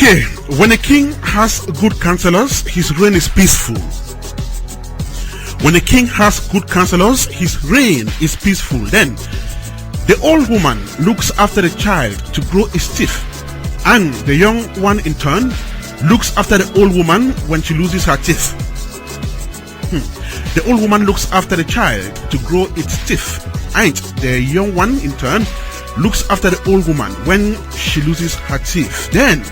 Okay, when a king has good counselors, his reign is peaceful. When a king has good counselors, his reign is peaceful. Then, the old woman looks after the child to grow its teeth, and the young one in turn looks after the old woman when she loses her teeth. The old woman looks after the child to grow its teeth, and the young one in turn looks after the old woman when she loses her teeth. Then,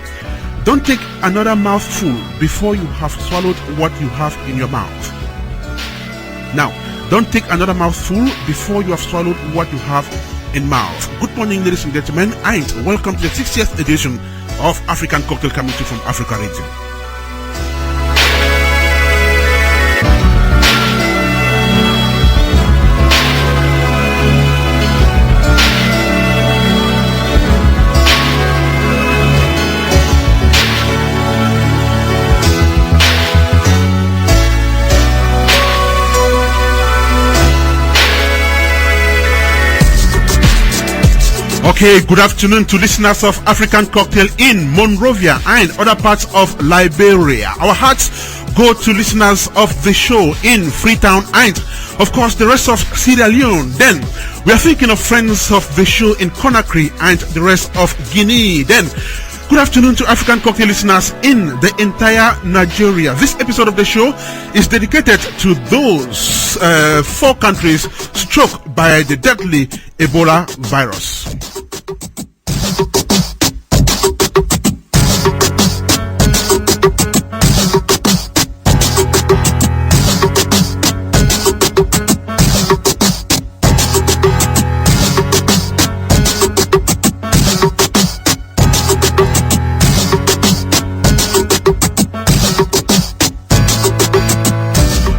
don't take another mouthful before you have swallowed what you have in your mouth. Now, don't take another mouthful before you have swallowed what you have in mouth. Good morning, ladies and gentlemen, and welcome to the 60th edition of African Cocktail coming to you from Africa region. Okay, good afternoon to listeners of African Cocktail in Monrovia and other parts of Liberia. Our hearts go to listeners of the show in Freetown and, of course, the rest of Sierra Leone. Then, we are thinking of friends of the show in Conakry and the rest of Guinea. Then, good afternoon to African Cocktail listeners in the entire Nigeria. This episode of the show is dedicated to those 4 countries struck by the deadly Ebola virus.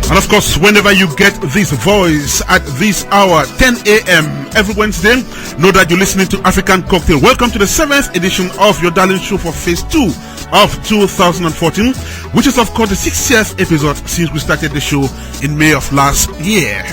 And of course, whenever you get this voice at this hour, 10 a.m. every Wednesday, know that you're listening to African Cocktail. Welcome to the 7th edition of your darling show for phase 2 of 2014, which is of course the 60th episode since we started the show in May of last year.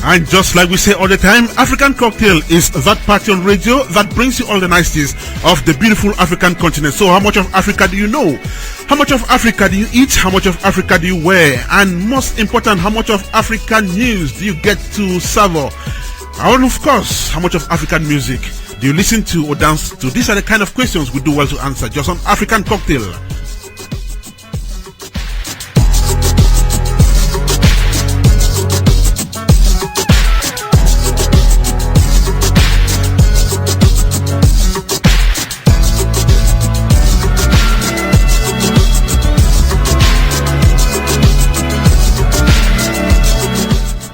And just like we say all the time, African Cocktail is that party on radio that brings you all the niceties of the beautiful African continent. So how much of Africa do you know? How much of Africa do you eat? How much of Africa do you wear? And most important, how much of African news do you get to savor? And of course, how much of African music do you listen to or dance to? These are the kind of questions we do well to answer just on African Cocktail.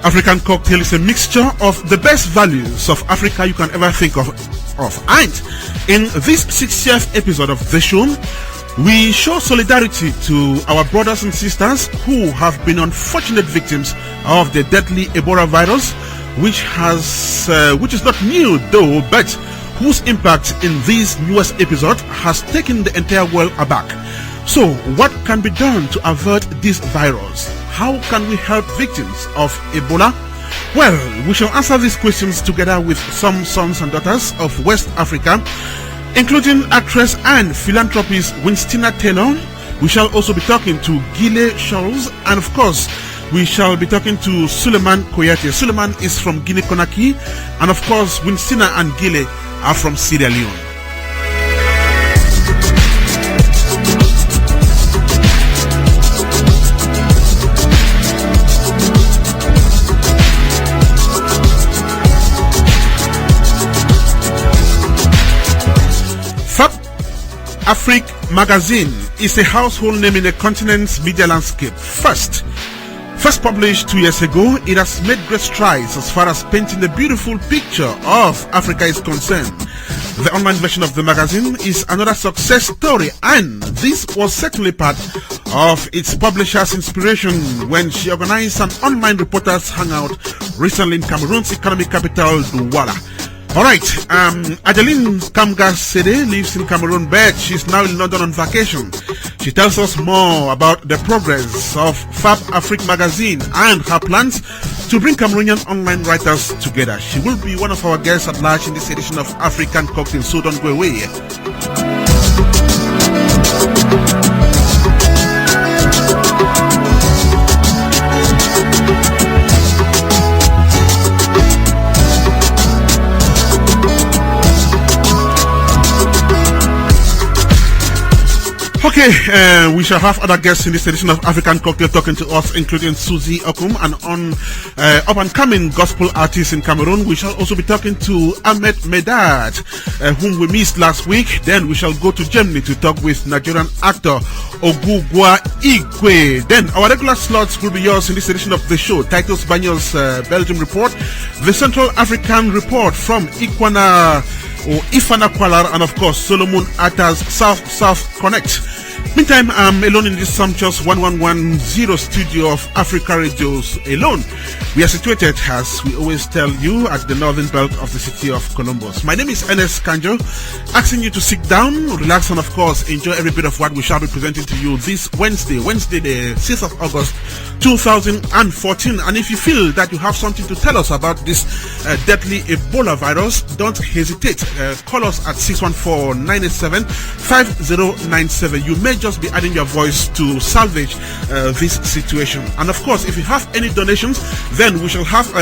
African Cocktail is a mixture of the best values of Africa you can ever think of. And in this 60th episode of the show, we show solidarity to our brothers and sisters who have been unfortunate victims of the deadly Ebola virus, which is not new though, but whose impact in this newest episode has taken the entire world aback. So, what can be done to avert this virus? How can we help victims of Ebola? Well, we shall answer these questions together with some sons and daughters of West Africa, including actress and philanthropist Winstina Taylor. We shall also be talking to Gile Charles, and of course, we shall be talking to Souleyman Kouyate. Souleyman is from Guinea-Conakry, and of course, Winstina and Gile are from Sierra Leone. FabAfriq magazine is a household name in the continent's media landscape. First published 2 years ago, it has made great strides as far as painting a beautiful picture of Africa is concerned. The online version of the magazine is another success story, and this was certainly part of its publisher's inspiration when she organized an online reporters hangout recently in Cameroon's economic capital, Douala. Alright, Adeline Kamga Sede lives in Cameroon, but she's now in London on vacation. She tells us more about the progress of FabAfriq magazine and her plans to bring Cameroonian online writers together. She will be one of our guests at large in this edition of African Cocktail, so don't go away. Okay, we shall have other guests in this edition of African Cocktail talking to us, including Susie Okum, an up-and-coming gospel artist in Cameroon. We shall also be talking to Ahmed Medhat, whom we missed last week. Then we shall go to Germany to talk with Nigerian actor Ogugua Igwe. Then our regular slots will be yours in this edition of the show. Titus Banyo's Belgium report, the Central African report from Ikwana or Ifana Kwalar, and of course Solomon Atta's South Connect. Meantime, I'm alone in this sumptuous 1110 studio of Africa Radios alone. We are situated, as we always tell you, at the northern belt of the city of Columbus. My name is Ernest Kanjo, asking you to sit down, relax, and of course enjoy every bit of what we shall be presenting to you this Wednesday the 6th of August 2014. And if you feel that you have something to tell us about this deadly Ebola virus, don't hesitate. Call us at 614-987-5097. You may just be adding your voice to salvage this situation. And of course, if you have any donations, then we shall have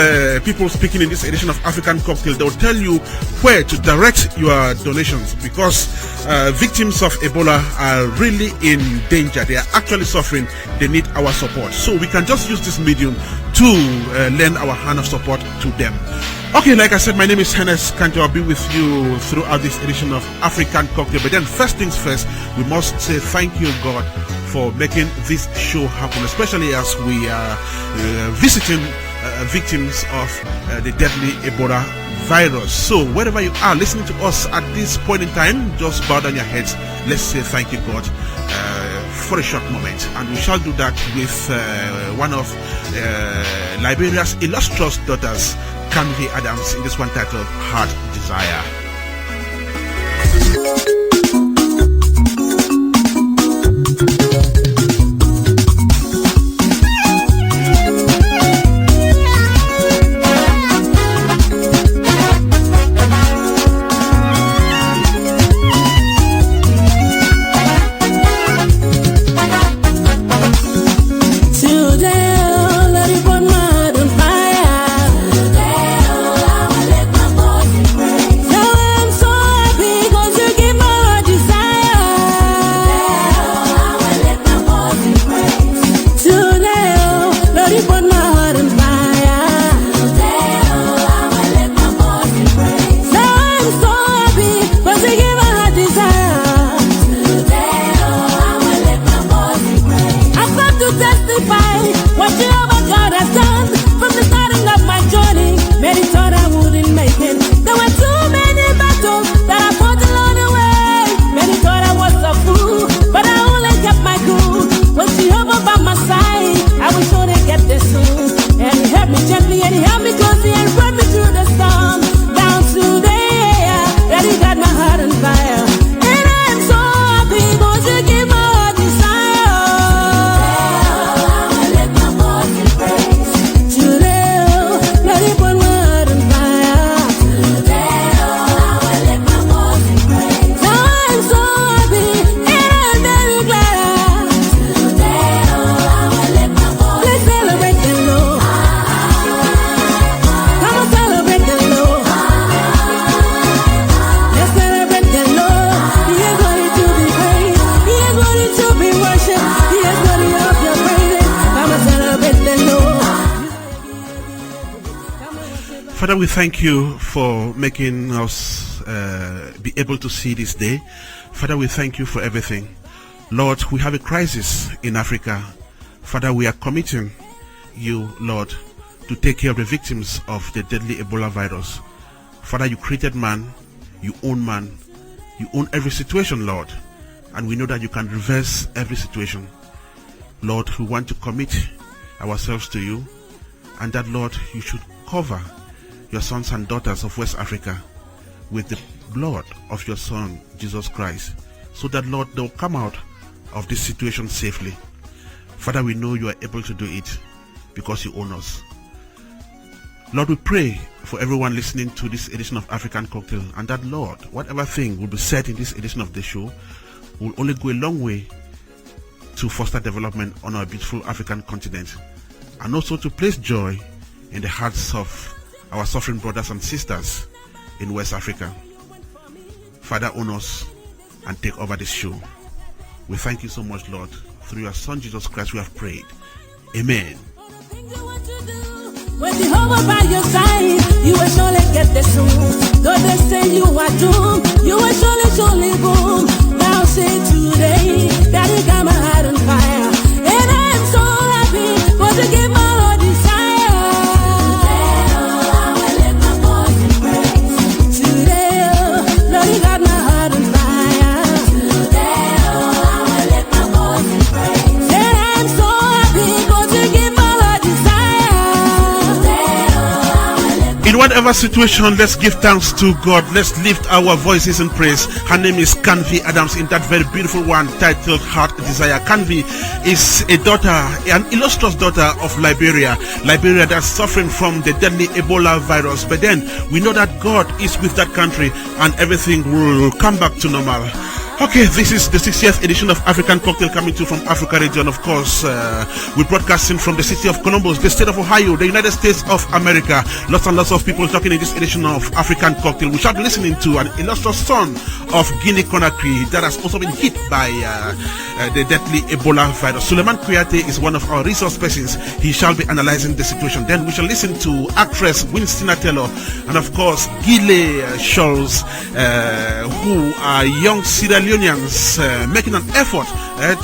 people speaking in this edition of African Cocktail. They will tell you where to direct your donations, because victims of Ebola are really in danger. They are actually suffering. They need our support. So we can just use this medium to lend our hand of support to them. Okay, like I said, my name is Ernest Kanjo. I'll be with you throughout this edition of African Cocktail. But then first things first, we must say thank you, God, for making this show happen, especially as we are visiting victims of the deadly Ebola virus. So wherever you are listening to us at this point in time, just bow down your heads. Let's say thank you, God, for a short moment. And we shall do that with one of Liberia's illustrious daughters, Kamga Adams, in this one titled Heart Desire. Father, we thank you for making us be able to see this day. Father, we thank you for everything. Lord, we have a crisis in Africa. Father, we are committing you, Lord, to take care of the victims of the deadly Ebola virus. Father, you created man, you own every situation, Lord, and we know that you can reverse every situation. Lord, we want to commit ourselves to you, and that, Lord, you should cover your sons and daughters of West Africa with the blood of your Son, Jesus Christ, so that, Lord, they'll come out of this situation safely. Father, we know you are able to do it because you own us. Lord, we pray for everyone listening to this edition of African Cocktail, and that, Lord, whatever thing will be said in this edition of the show will only go a long way to foster development on our beautiful African continent, and also to place joy in the hearts of our suffering brothers and sisters in West Africa. Father, own us and take over this show. We thank you so much, Lord. Through your Son, Jesus Christ, we have prayed. Amen. When the hope by your side, you will surely get the soon. Though they say you are doomed, you will surely boom. Now say today, that you got my heart on fire. And I am so happy, for to give my Lord desire. Today, oh, I will lift my voice in praise. Today, oh, Lord, you got my heart on fire. Today, oh, I will lift my voice in praise. And I am so happy, for to give my Lord desire. In whatever situation, let's give thanks to God. Let's lift our voices in praise. Her name is Kanvi Adams, in that very beautiful one titled Heart Desire. Kanvi is a daughter, an illustrious daughter of Liberia that's suffering from the deadly Ebola virus. But then we know that God is with that country and everything will come back to normal. Okay, this is the 60th edition of African Cocktail, coming to you from Africa region. Of course, we're broadcasting from the city of Columbus, the state of Ohio, the United States of America. Lots and lots of people talking in this edition of African Cocktail. We shall be listening to an illustrious son of Guinea-Conakry that has also been hit by the deadly Ebola virus. Souleyman Kouyate is one of our resource persons. He shall be analyzing the situation. Then we shall listen to actress Winston Taylor and, of course, Gile Scholz, who are young Sierra Leoneans making an effort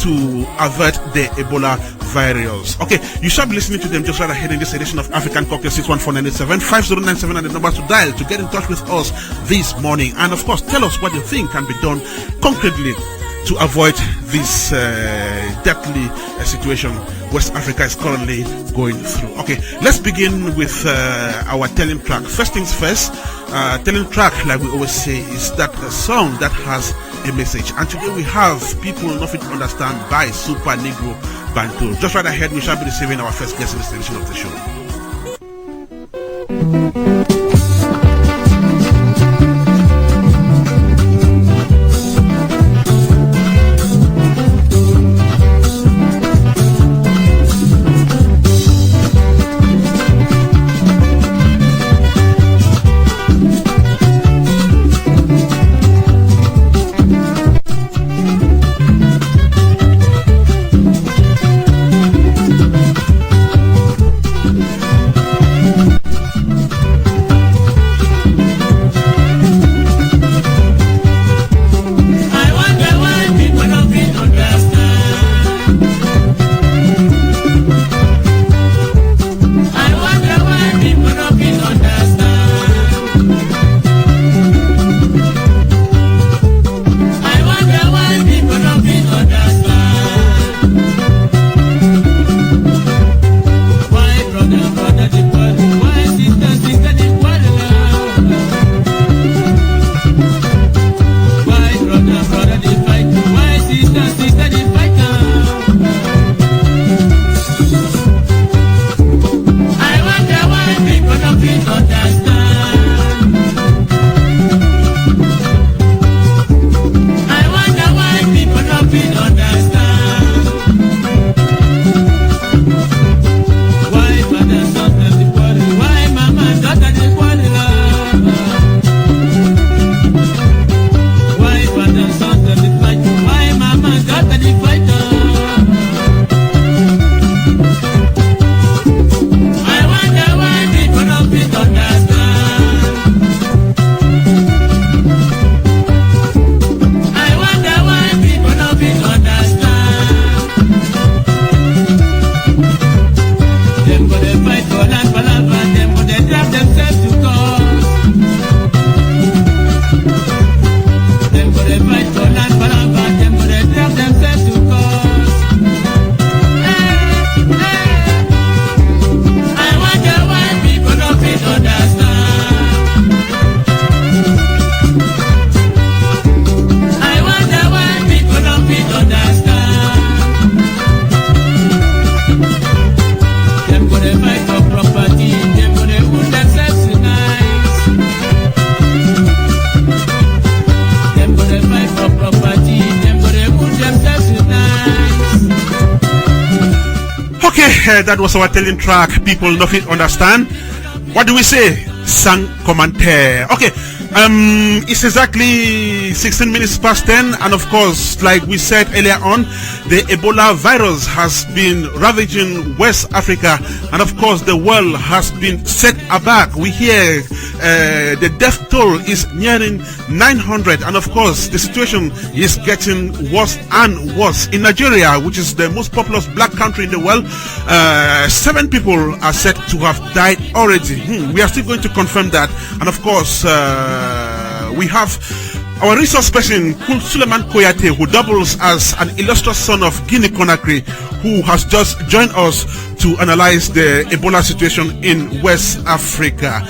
to avert the Ebola virus. Okay, you shall be listening to them just right ahead in this edition of African Cocktail. 614-987-5097 and the number to dial to get in touch with us this morning. And of course, tell us what you think can be done concretely to avoid this deadly situation West Africa is currently going through. Okay, let's begin with our telling track. First things first, telling track, like we always say, is that a song that has a message. And today we have People Nothing to Understand by Super Negro Bantu. Just right ahead, we shall be receiving our first guest in this edition of the show. Okay, that was our telling track. People nothing understand. What do we say? Sans commentaire. Okay, it's exactly 16 minutes past 10, and of course, like we said earlier on, the Ebola virus has been ravaging West Africa, and of course, the world has been set aback. We hear the death toll is nearing 900, and of course, the situation is getting worse and worse. In Nigeria, which is the most populous black country in the world, 7 people are said to have died already. We are still going to confirm that, and of course, we have our resource person, Souleyman Kouyate, who doubles as an illustrious son of Guinea-Conakry, who has just joined us to analyze the Ebola situation in West Africa.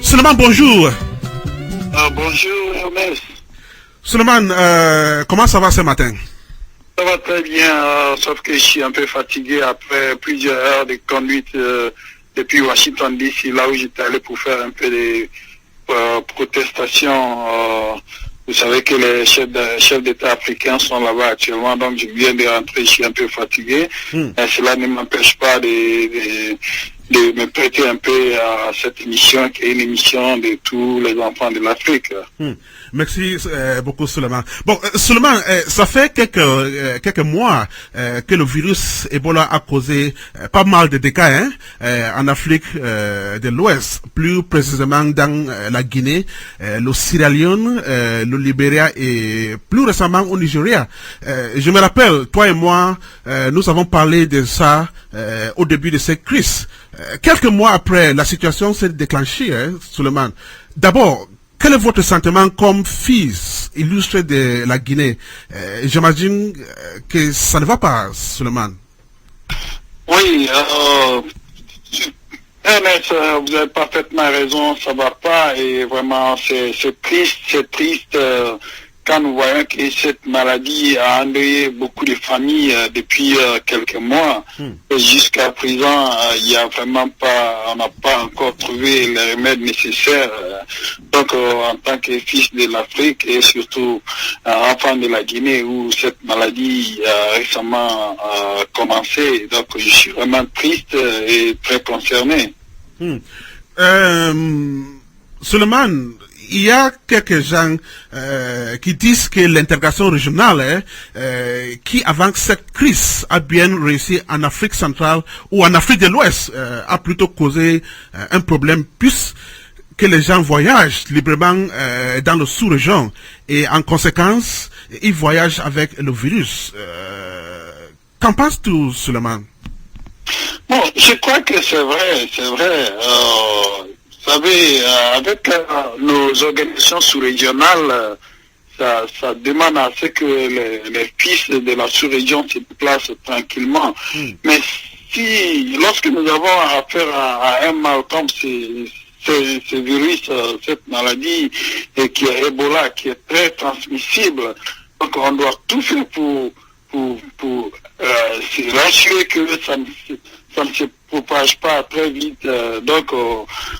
Souleyman, bonjour. Bonjour, Ernest. Souleyman, comment ça va ce matin? Ça va très bien, sauf que je suis un peu fatigué après plusieurs heures de conduite depuis Washington DC, là où j'étais allé pour faire un peu de protestations. Vous savez que les chefs d'État africains sont là-bas actuellement, donc je viens de rentrer, je suis un peu fatigué. Cela ne m'empêche pas de me prêter un peu à cette émission qui est une émission de tous les enfants de l'Afrique. Merci beaucoup, Souleyman. Bon, Souleyman, ça fait quelques mois que le virus Ebola a causé pas mal de dégâts en Afrique de l'Ouest, plus précisément dans la Guinée, le Sierra Leone, le Libéria et plus récemment au Nigeria. Je me rappelle, toi et moi, nous avons parlé de ça au début de cette crise. Quelques mois après, la situation s'est déclenchée, Souleyman. D'abord, quel est votre sentiment comme fils illustré de la Guinée? J'imagine que ça ne va pas, Souleyman. Oui, Ernest, vous avez parfaitement raison, ça va pas et vraiment c'est triste quand nous voyons que cette maladie a endeuillé beaucoup de familles depuis quelques mois. Et jusqu'à présent, il y a vraiment pas, on n'a pas encore trouvé les remèdes nécessaires. Donc, en tant que fils de l'Afrique et surtout enfant de la Guinée où cette maladie a récemment commencé, donc je suis vraiment triste et très concerné. Souleyman, il y a quelques gens qui disent que l'intégration régionale qui, avant cette crise, a bien réussi en Afrique centrale ou en Afrique de l'Ouest, a plutôt causé un problème puisque les gens voyagent librement dans le sous-région et en conséquence, ils voyagent avec le virus. Qu'en penses-tu, Souleyman? Bon, je crois que c'est vrai. Vous savez, avec nos organisations sous-régionales, ça demande à ce que les fils de la sous-région se déplacent tranquillement. Mais lorsque nous avons affaire à un mal comme ce virus, cette maladie, et qui est Ebola, qui est très transmissible, donc on doit tout faire pour se rassurer que ça ne se propage pas très vite. Donc,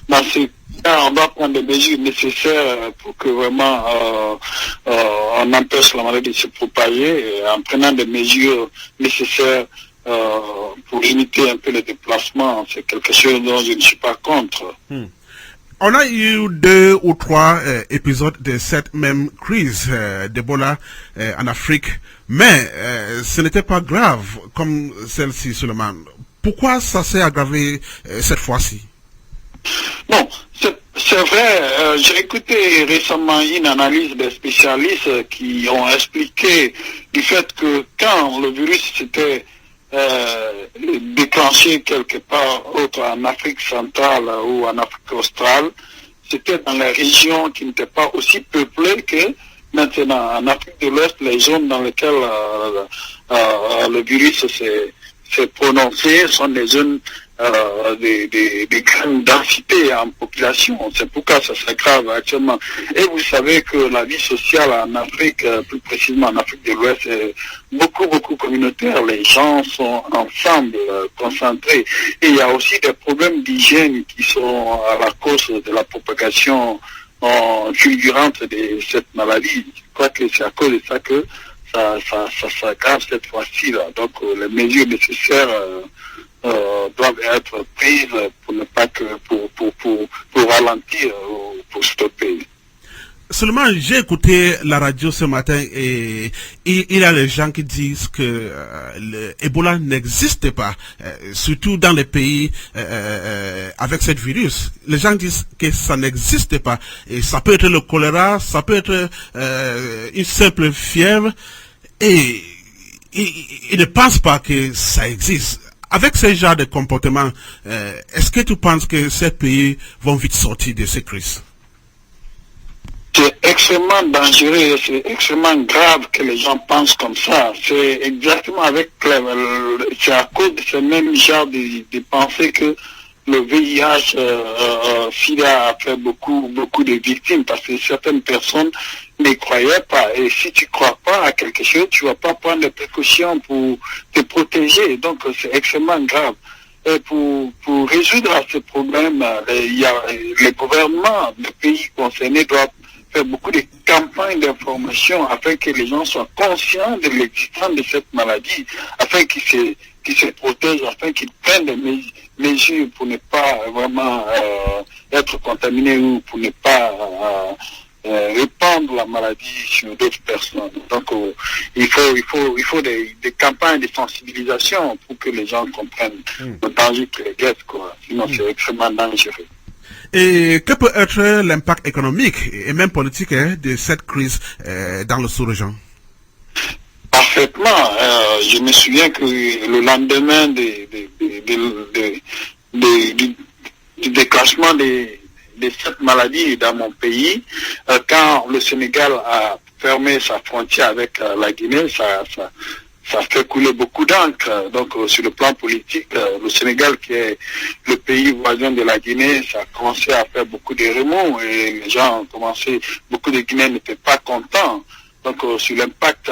dans ce cas, on doit prendre des mesures nécessaires pour que vraiment on empêche la maladie de se propager en prenant des mesures nécessaires pour limiter un peu les déplacements. C'est quelque chose dont je ne suis pas contre. On a eu 2 ou 3 épisodes de cette même crise d'Ebola en Afrique, mais ce n'était pas grave comme celle-ci, Souleyman. Pourquoi ça s'est aggravé cette fois-ci? Bon, c'est vrai. J'ai écouté récemment une analyse des spécialistes qui ont expliqué du fait que quand le virus s'était déclenché quelque part autre en Afrique centrale ou en Afrique australe, c'était dans les régions qui n'étaient pas aussi peuplées que maintenant. En Afrique de l'Ouest, les zones dans lesquelles le virus s'est prononcé sont des zones de grande densité en population. C'est pourquoi ça s'aggrave actuellement. Et vous savez que la vie sociale en Afrique, plus précisément en Afrique de l'Ouest, est beaucoup communautaire. Les gens sont ensemble, concentrés. Et il y a aussi des problèmes d'hygiène qui sont à la cause de la propagation fulgurante de cette maladie. Je crois que c'est à cause de ça que ça s'aggrave cette fois-ci. Donc les mesures nécessaires doivent être prises pour ne pas que pour ralentir ou pour stopper. Seulement, j'ai écouté la radio ce matin et il y a les gens qui disent que le Ebola n'existe pas, surtout dans les pays avec ce virus. Les gens disent que ça n'existe pas. Et ça peut être le choléra, ça peut être une simple fièvre. Et ils ne pensent pas que ça existe. Avec ce genre de comportement, est-ce que tu penses que ces pays vont vite sortir de cette crise? C'est extrêmement dangereux, c'est extrêmement grave que les gens pensent comme ça. C'est exactement c'est à cause de ce même genre de pensée que le VIH, SIDA a fait beaucoup de victimes parce que certaines personnes ne croyaient pas. Et si tu ne crois pas à quelque chose, tu ne vas pas prendre des précautions pour te protéger. Donc c'est extrêmement grave. Et pour résoudre ce problème, les gouvernements des pays concernés doivent faire beaucoup de campagnes d'information afin que les gens soient conscients de l'existence de cette maladie, afin qu'ils se protègent, afin qu'ils prennent des mesures pour ne pas vraiment être contaminés ou pour ne pas répandre la maladie sur d'autres personnes. Donc il faut des campagnes de sensibilisation pour que les gens comprennent le danger qu'ils guettent, quoi. Sinon c'est extrêmement dangereux. Et que peut être l'impact économique et même politique de cette crise dans le sous-région? Parfaitement. Je me souviens que le lendemain du déclenchement de cette maladie dans mon pays, quand le Sénégal a fermé sa frontière avec la Guinée, ça fait couler beaucoup d'encre. Donc, sur le plan politique, le Sénégal, qui est le pays voisin de la Guinée, ça a commencé à faire beaucoup de remous et les gens ont commencé, beaucoup de Guinéens n'étaient pas contents. Donc, sur l'impact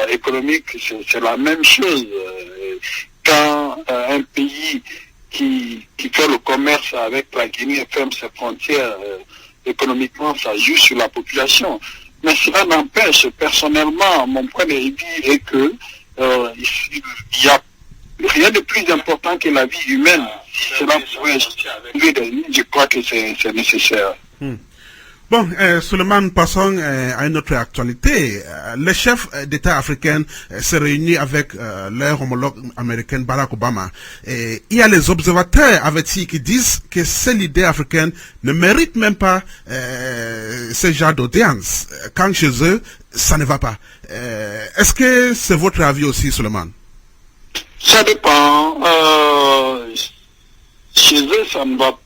économique, c'est la même chose. Quand un pays qui fait le commerce avec la Guinée ferme ses frontières, économiquement, ça joue sur la population. Mais cela n'empêche, personnellement, mon point de vue est que il y a rien de plus important que la vie humaine. Si cela pourrait sauver des vies, je crois que c'est nécessaire. Bon, Souleyman, passons à une autre actualité. Les chefs d'État africains se réunissent avec leur homologue américain Barack Obama. Et il y a les observateurs avertis qui disent que ces leaders africains ne méritent même pas ce genre d'audience. Quand chez eux, ça ne va pas. Est-ce que c'est votre avis aussi, Souleyman? Ça dépend. Chez eux, ça ne va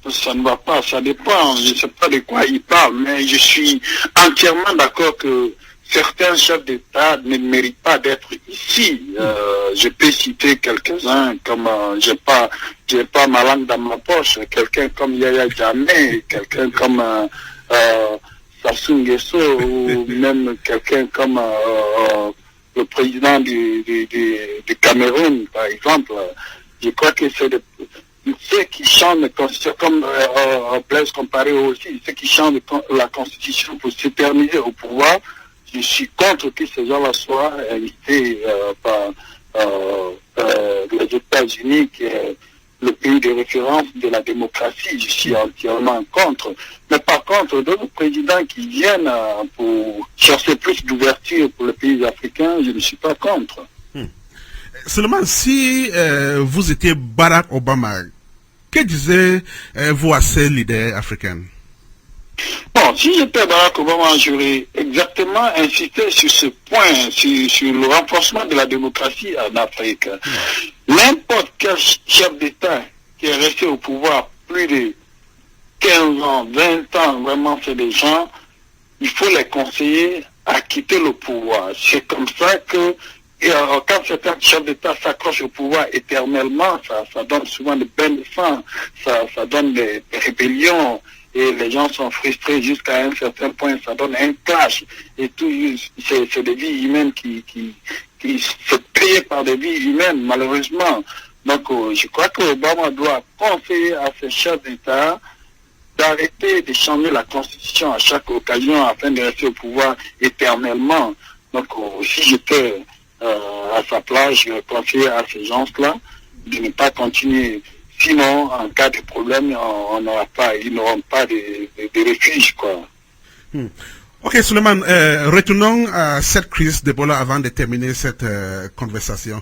pas, ça dépend, je ne sais pas de quoi ils parlent, mais je suis entièrement d'accord que certains chefs d'État ne méritent pas d'être ici. Je peux citer quelques-uns, comme j'ai pas ma langue dans ma poche, quelqu'un comme Yaya Jammeh, quelqu'un comme Sassou Nguesso, ou même quelqu'un comme le président du Cameroun, par exemple. Je crois que c'est ceux qui chantent la Constitution, comme Blaise Compaoré aussi, ceux qui chantent la Constitution pour s'éterniser au pouvoir, je suis contre que ces gens-là soient invités par les États-Unis, qui est le pays de référence de la démocratie. Je suis entièrement contre. Mais par contre, d'autres présidents qui viennent pour chercher plus d'ouverture pour les pays africains, je ne suis pas contre. Seulement, si vous étiez Barack Obama, que disiez-vous à ces leaders africains? Bon, si j'étais Barack Obama, j'aurais exactement insisté sur ce point, sur le renforcement de la démocratie en Afrique. N'importe quel chef d'État qui est resté au pouvoir plus de 15 ans, 20 ans, vraiment, c'est des gens, il faut les conseiller à quitter le pouvoir. C'est comme ça que quand certains chefs d'État s'accrochent au pouvoir éternellement, ça donne souvent des bains de sang, ça donne des rébellions, et les gens sont frustrés jusqu'à un certain point, ça donne un clash, et tout, c'est des vies humaines qui se payent par des vies humaines, malheureusement. Donc, je crois que Obama doit conseiller à ses chefs d'État d'arrêter de changer la Constitution à chaque occasion afin de rester au pouvoir éternellement. Donc, si j'étais à sa place, je conseillais à ces gens-là de ne pas continuer. Sinon, en cas de problème, ils n'auront pas de refuge, quoi. Ok, Souleyman, retournons à cette crise d'Ebola avant de terminer cette conversation.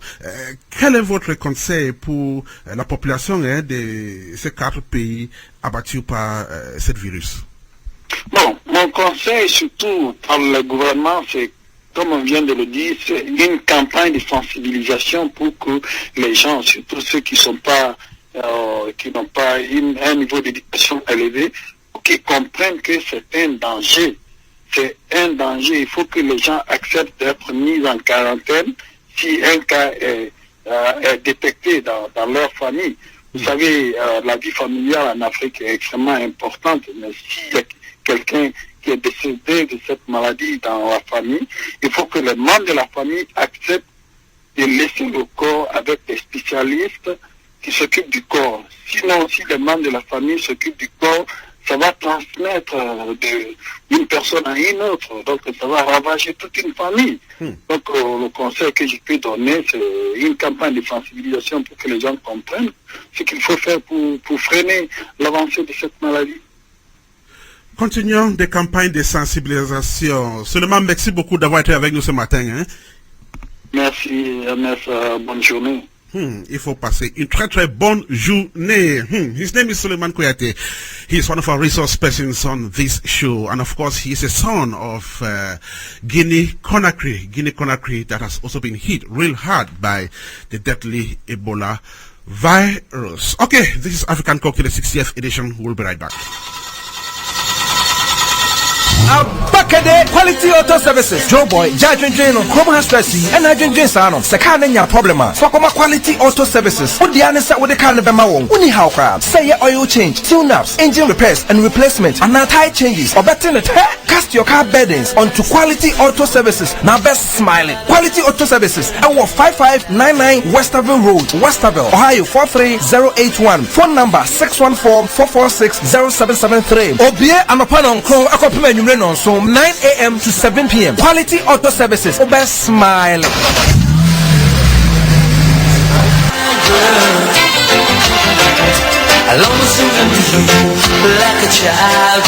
Quel est votre conseil pour la population de ces 4 pays abattus par ce virus? Bon, mon conseil, surtout par le gouvernement, c'est, comme on vient de le dire, c'est une campagne de sensibilisation pour que les gens, surtout ceux qui n'ont pas un niveau d'éducation élevé, qu'ils comprennent que c'est un danger. C'est un danger. Il faut que les gens acceptent d'être mis en quarantaine si un cas est détecté dans leur famille. Vous savez, la vie familiale en Afrique est extrêmement importante, mais s'il y a quelqu'un qui est décédé de cette maladie dans la famille, il faut que les membres de la famille acceptent de laisser le corps avec des spécialistes qui s'occupent du corps. Sinon, si les membres de la famille s'occupent du corps, ça va transmettre d'une personne à une autre. Donc, ça va ravager toute une famille. Donc, le conseil que je peux donner, c'est une campagne de sensibilisation pour que les gens comprennent ce qu'il faut faire pour freiner l'avancée de cette maladie. Continuons des campagnes de sensibilisation. Seulement, merci beaucoup d'avoir été avec nous ce matin. Hein? Merci, Ernest. Bonne journée. Il faut passer une très très bonne journée. His name is Souleyman Kouyate. He is one of our resource persons on this show, and of course he is a son of Guinea-Conakry that has also been hit real hard by the deadly Ebola virus. Okay, this is African Cocktail, the 60th edition. We'll be right back. Abakade Quality Auto Services. Joe Boy, Judging Jane on Chrome has Tracy, and I drink Sano. Sakana problema. Swakoma Quality Auto Services. Udianesa with the car Bemawon. Uni how crab. Say oil change, tune ups, engine repairs and replacement, and now tire changes. Or better than cast your car beddings onto Quality Auto Services. Now best smiling. Quality Auto Services. Our 5599 Westerville Road, Westerville, Ohio 43081. Phone number 614-446-0773. Obie and upon on Chrome accompaniment on so 9 a.m. to 7 p.m. Quality Auto Services. Oh, best smile. I love singing to you like a child.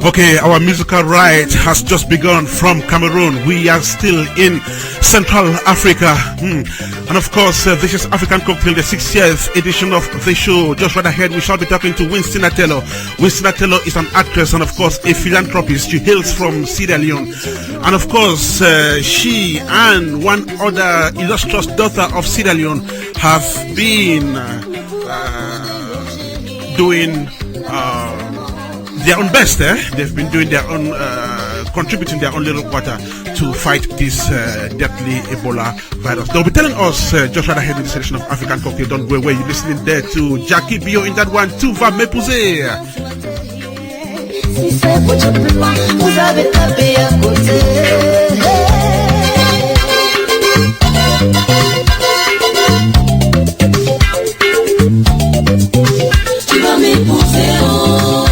Okay, our musical ride has just begun from Cameroon. We are still in Central Africa. And of course, this is African Cocktail, the 60th edition of the show. Just right ahead, we shall be talking to Winston Atello. Winston Atello is an actress and of course a philanthropist. She hails from Sierra Leone. And of course, she and one other illustrious daughter of Sierra Leone have been doing their own best. They've been doing their own, contributing their own little quarter to fight this deadly Ebola virus. They'll be telling us just right ahead in this edition of African Cocktail. Don't go away. You're listening there to Jackie Bio in that one. Tu vas m'épouser. Si c'est votre plan, vous avez tapé à côté. Tu vas m'épouser, oh.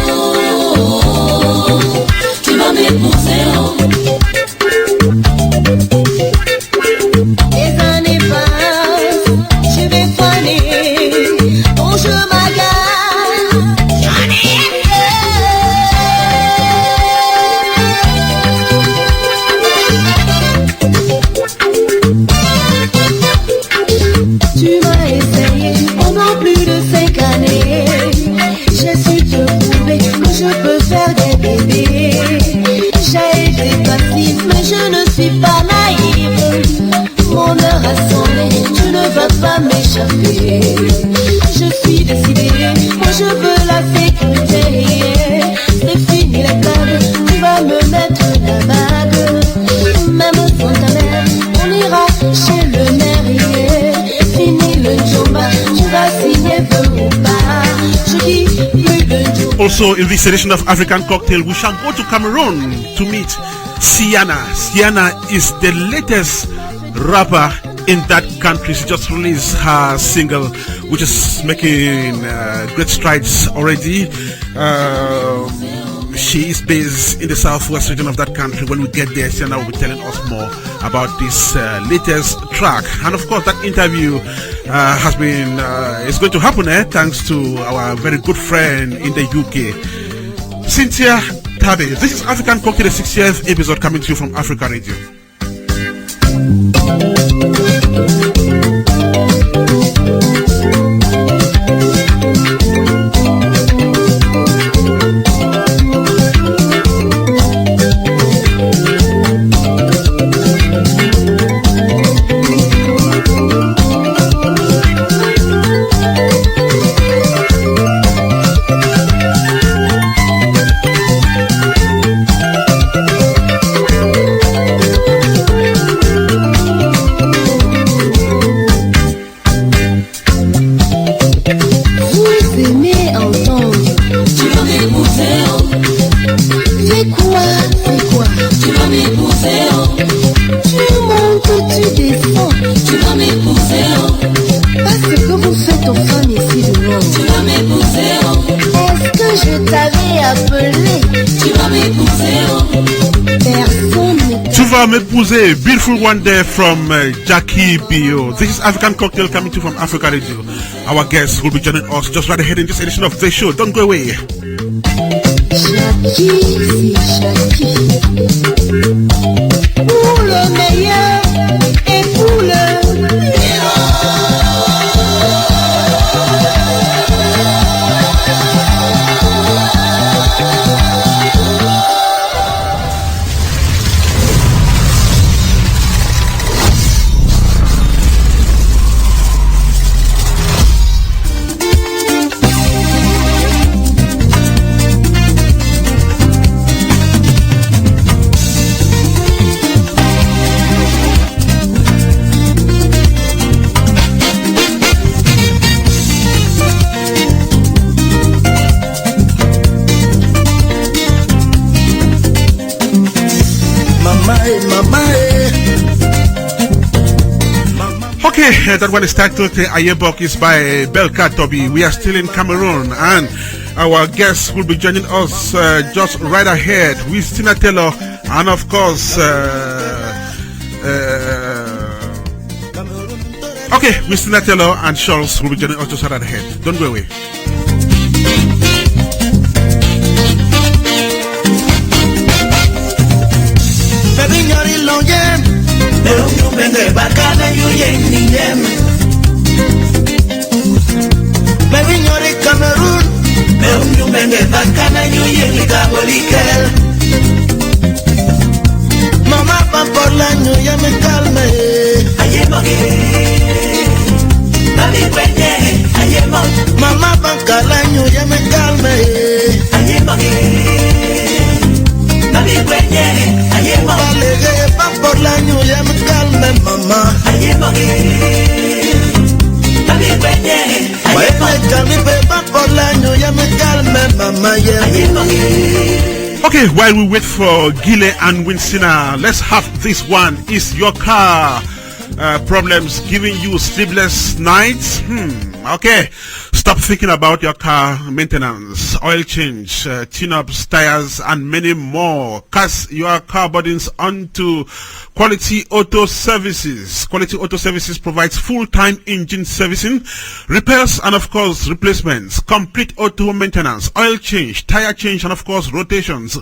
Tu vas m'épouser, oh. Les années passent, je vais faner, bon je m'agale, j'en ai café. Je suis décidée, moi je veux la sécurité. C'est fini les blagues, tu vas me mettre la bague. Même sans ta mère, on ira chez le maire. Fini le jomba, tu vas signer peu ou pas. Je dis plus de jomba. Also, in this edition of African Cocktail, we shall go to Cameroon to meet CIANA. CIANA is the latest rapper in that country. She just released her single, which is making great strides already. She is based in the southwest region of that country. When we get there, CIANA will be telling us more about this latest track. And of course, that interview is going to happen thanks to our very good friend in the UK, Cynthia Tabe. This is African Cocktail, the 60th episode, coming to you from Africa Radio. M'épouser, beautiful one there from Jackie Bio. This is African Cocktail coming to you from Africa Radio. Our guests will be joining us just right ahead in this edition of the show. Don't go away. Jackie, c'est Jackie. Pour le meilleur et pour le pire. Okay, that one is titled Ayebok is by Belka Toby. We are still in Cameroon and our guests will be joining us just right ahead with Tina Taylor and of course okay, with Tina Taylor and Charles will be joining us just right ahead. Don't go away. Cameroon, Mama por la ya me calme. Mama Bancalaño ya me calme. Vale, pan por la ya me calme, mamá. Okay, while we wait for Gile and Winsina, let's have this one. Is your car problems giving you sleepless nights? Okay, stop thinking about your car maintenance, oil change, tune-ups, tires, and many more. Cast your car burdens onto Quality Auto Services. Quality Auto Services provides full-time engine servicing, repairs, and of course replacements, complete auto maintenance, oil change, tire change, and of course rotations.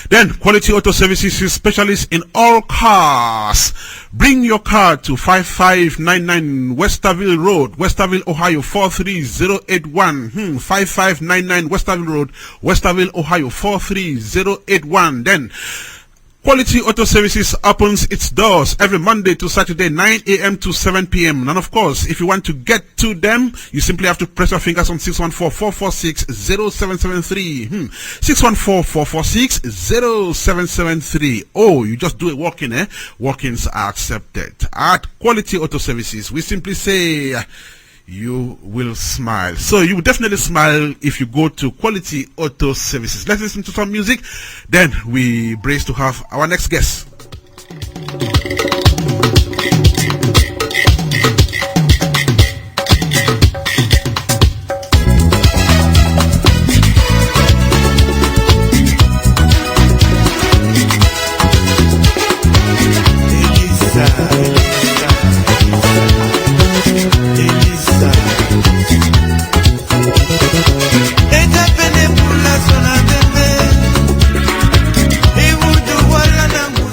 Then Quality Auto Services is specialist in all cars. Bring your car to 5599 Westerville Road, Westerville, Ohio 43081. 5599 Westerville Road, Westerville, Ohio 43081. Then Quality Auto Services opens its doors every Monday to Saturday, 9 a.m. to 7 p.m. And of course, if you want to get to them, you simply have to press your fingers on 614-446-0773. 614-446-0773. Oh, you just do a walk-in, eh? Walk-ins are accepted. At Quality Auto Services, we simply say, you will smile. So you will definitely smile if you go to Quality Auto Services. Let's listen to some music, then we brace to have our next guest.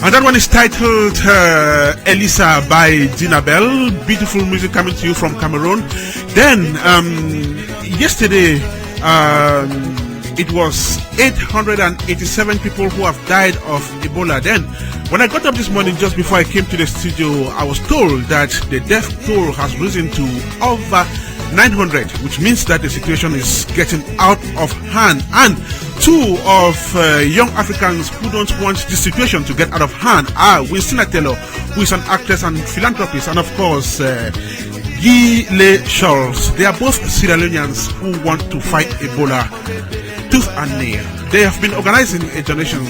And that one is titled Elisa by Dinabel. Beautiful music coming to you from Cameroon. Then, yesterday, it was 887 people who have died of Ebola. Then, when I got up this morning, just before I came to the studio, I was told that the death toll has risen to over 900, which means that the situation is getting out of hand. And two of young Africans who don't want this situation to get out of hand are Winston Taylor, who is an actress and philanthropist, and of course Guy Charles. They are both Sierra Leoneans who want to fight Ebola tooth and nail. They have been organizing a donation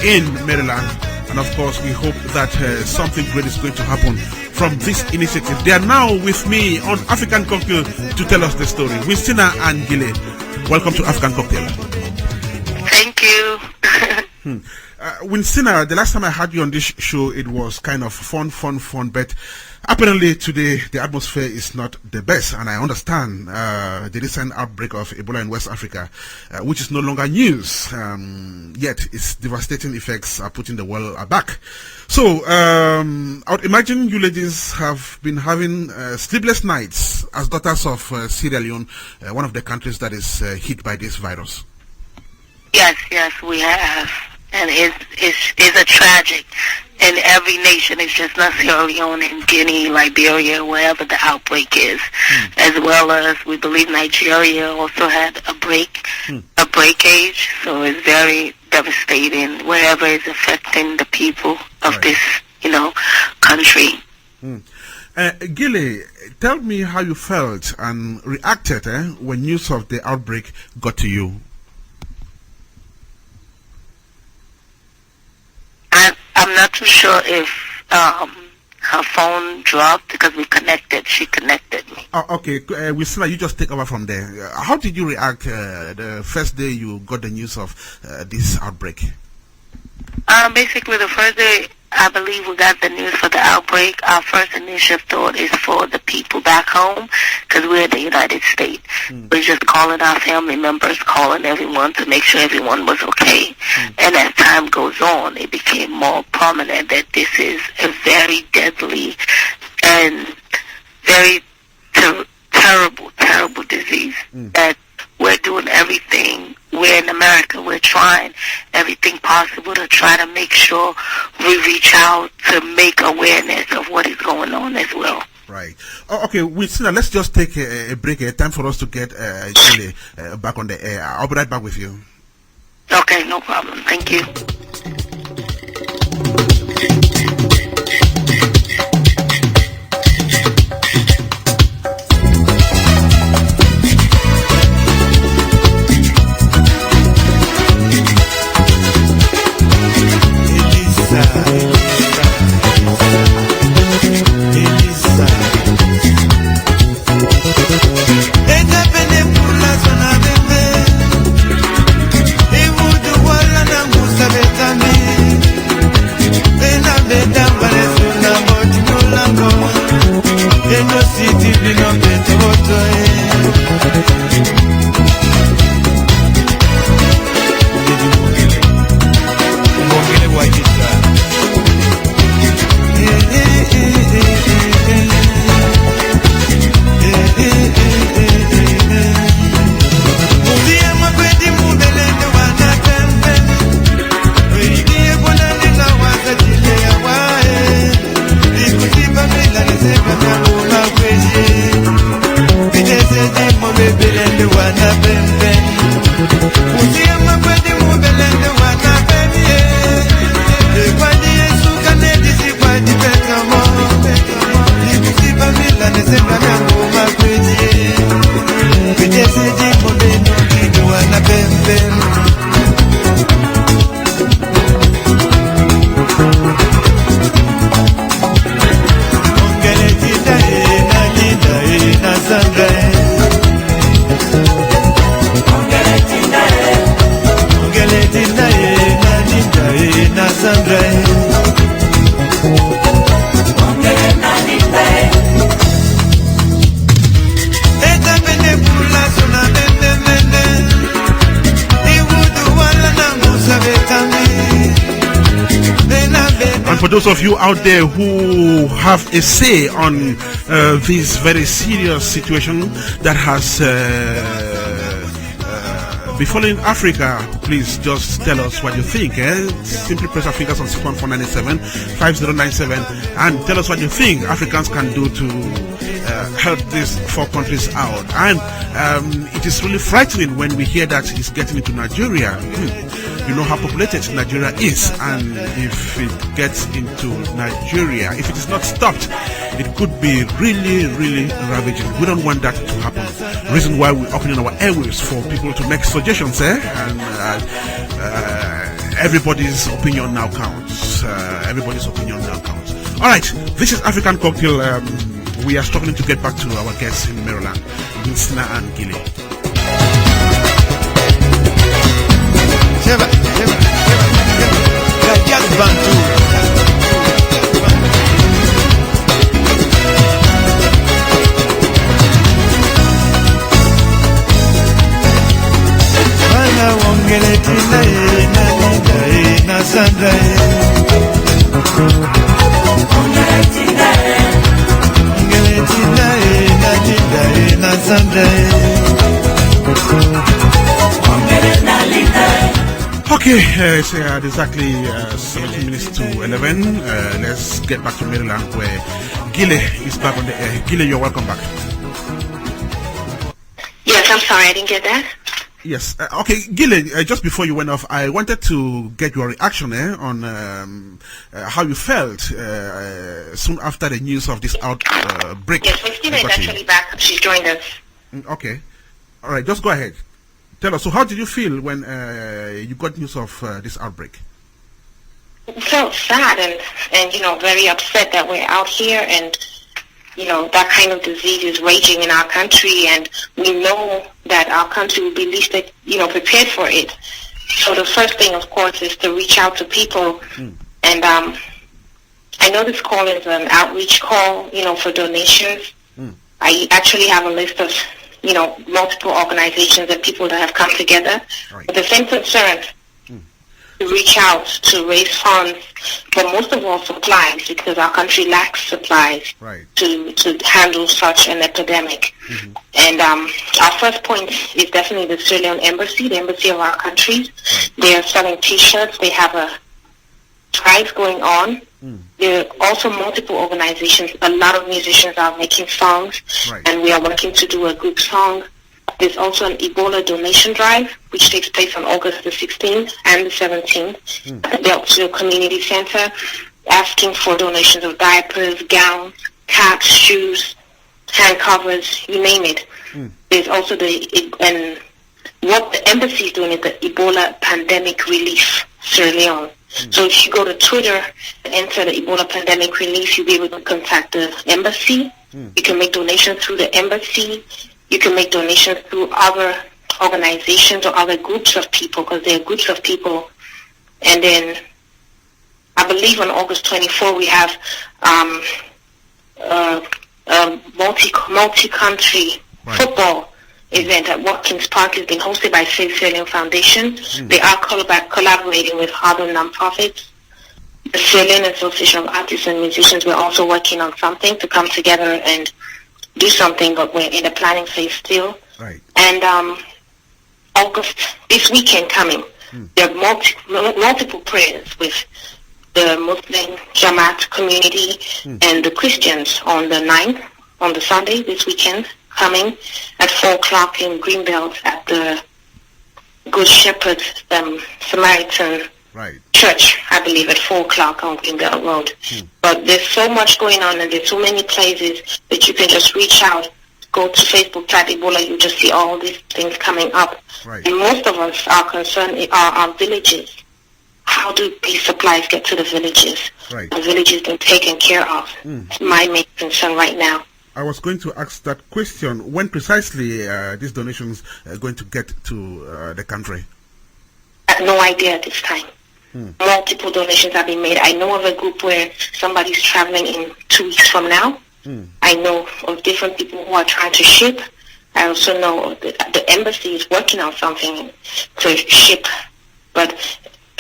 in Maryland, and of course we hope that something great is going to happen from this initiative. They are now with me on African Cocktail to tell us the story. Winstina and Gile, welcome to African Cocktail. Thank you. Winstina, the last time I had you on this show, it was kind of fun, but apparently today the atmosphere is not the best, and I understand the recent outbreak of Ebola in West Africa, which is no longer news, yet its devastating effects are putting the world aback. So I would imagine you ladies have been having sleepless nights as daughters of Sierra Leone, one of the countries that is hit by this virus. Yes, we have. And it's a tragic in every nation. It's just not Sierra Leone and Guinea, Liberia, wherever the outbreak is. As well as we believe Nigeria also had a breakage. So it's very devastating wherever it's affecting the people of this, country. Gile, tell me how you felt and reacted when news of the outbreak got to you. I'm not too sure if her phone dropped because we connected. She connected me. Oh, okay. Wisla, you just take over from there. How did you react the first day you got the news of this outbreak? Basically, the first day I believe we got the news for the outbreak, our first initial thought is for the people back home because we're in the United States. We're just calling our family members, calling everyone to make sure everyone was okay. And as time goes on, it became more prominent that this is a very deadly and very terrible disease that we're doing everything. We're in America. We're trying everything possible to try to make sure we reach out to make awareness of what is going on as well. Right. Oh, okay, let's just take a break. Time for us to get Gile back on the air. I'll be right back with you. Okay, no problem. Thank you. for those of you out there who have a say on this very serious situation that has befallen Africa, please just tell us what you think. Simply press our fingers on 61497 5097 and tell us what you think Africans can do to help these 4 countries out. And it is really frightening when we hear that it's getting into Nigeria. You know how populated Nigeria is, and if it gets into Nigeria, if it is not stopped, it could be really, really ravaging. We don't want that to happen. Reason why we're opening our airwaves for people to make suggestions, and everybody's opinion now counts. Everybody's opinion now counts. All right, this is African Cocktail. We are struggling to get back to our guests in Maryland, Winston and Gile. Okay, it's exactly 17 minutes to 11. Let's get back to Maryland, where Gile is back on the air. Gile, you're welcome back. Yes, I'm sorry, I didn't get that. Yes. Okay, Gile, just before you went off, I wanted to get your reaction on how you felt soon after the news of this outbreak. Yes, Miss Gile is actually back. She's joined us. Okay. All right, just go ahead. Tell us, so how did you feel when you got news of this outbreak? I felt sad and very upset that we're out here and, that kind of disease is raging in our country, and we know that our country will be least, prepared for it. So the first thing, of course, is to reach out to people. And I know this call is an outreach call, for donations. I actually have a list of multiple organizations and people that have come together with the same concern to reach out to raise funds, but most of all supplies, because our country lacks supplies to handle such an epidemic. And our first point is definitely the Sierra Leone Embassy, the embassy of our countries. They are selling T-shirts. They have a drive going on. There are also multiple organizations. A lot of musicians are making songs, and we are working to do a group song. There's also an Ebola donation drive, which takes place on August the 16th and the 17th at the Oxford Community Center, asking for donations of diapers, gowns, caps, shoes, hand covers, you name it. There's also what the embassy is doing is the Ebola Pandemic Relief Sierra Leone. So if you go to Twitter and enter the Ebola Pandemic Relief, you'll be able to contact the embassy. You can make donations through the embassy. You can make donations through other organizations or other groups of people, because there are groups of people. And then I believe on August 24 we have a multi-country football event at Watkins Park. Has been hosted by Sede Leone Foundation. They are collaborating with other nonprofits. The Sierra Leone Association of Artists and Musicians, we're also working on something to come together and do something, but we're in the planning phase still. And August, this weekend coming, there are multiple prayers with the Muslim Jamaat community and the Christians on the 9th, on the Sunday, this weekend, coming at 4 o'clock in Greenbelt at the Good Shepherd Samaritan Church, I believe, at 4 o'clock on Greenbelt Road. But there's so much going on, and there's so many places that you can just reach out. Go to Facebook, type Ebola, you just see all these things coming up. And most of us are concerned are our villages. How do these supplies get to the villages? The villages been taken care of. It's my main concern right now. I was going to ask that question. When precisely these donations are going to get to the country? I have no idea at this time. Multiple donations have been made. I know of a group where somebody's traveling in 2 weeks from now. I know of different people who are trying to ship. I also know that the embassy is working on something to ship. But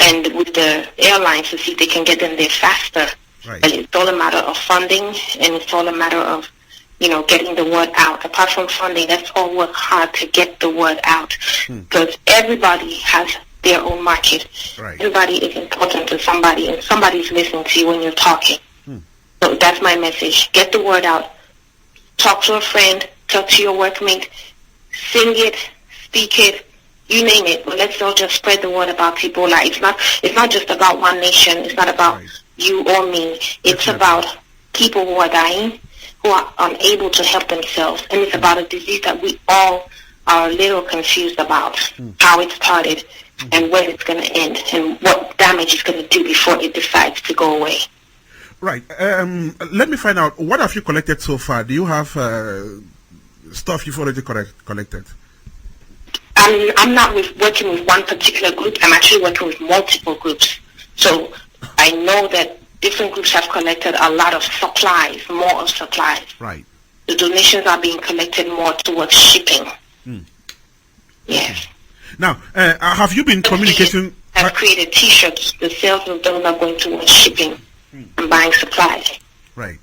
and with the airlines to see if they can get them there faster. Right. And it's all a matter of funding, and it's all a matter of, getting the word out. Apart from funding, let's all work hard to get the word out, because everybody has their own market. Right. Everybody is important to somebody, and somebody's listening to you when you're talking. So that's my message. Get the word out. Talk to a friend, talk to your workmate, sing it, speak it, you name it. But let's all just spread the word about Ebola. It's not just about one nation. It's not about you or me. It's about people who are dying, who are unable to help themselves. And it's about a disease that we all are a little confused about, how it started and when it's going to end and what damage it's going to do before it decides to go away. Right. Let me find out, what have you collected so far? Do you have stuff you've already collected? I'm not working with one particular group. I'm actually working with multiple groups. So I know that different groups have collected a lot of supplies, more of supplies. Right. The donations are being collected more towards shipping. Yes. Now, have you been communicating? I've created T-shirts. The sales of those are going towards shipping and buying supplies. Right.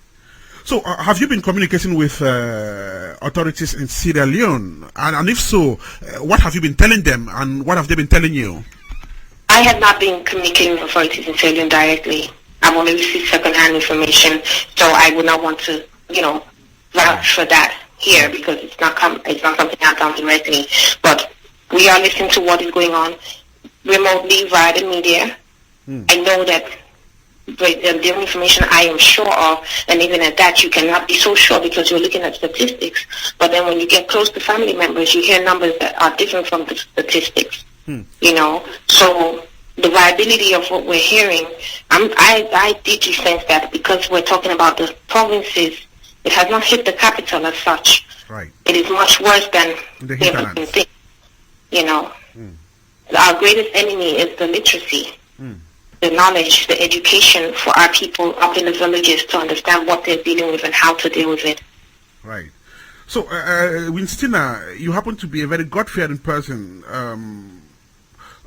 So, have you been communicating with authorities in Sierra Leone? And if so, what have you been telling them, and what have they been telling you? I have not been communicating with authorities in Sierra Leone directly. I've only received second-hand information, so I would not want to, vouch for that here, because it's not something I've done directly. But we are listening to what is going on remotely via the media. I know that the information I am sure of, and even at that, you cannot be so sure because you're looking at statistics. But then when you get close to family members, you hear numbers that are different from the statistics. So the viability of what we're hearing, I deeply sense that because we're talking about the provinces, it has not hit the capital as such. Right. It is much worse than the hinterlands. Our greatest enemy is the literacy, the knowledge, the education for our people up in the villages to understand what they're dealing with and how to deal with it. Right. So, Winstina, you happen to be a very God-fearing person.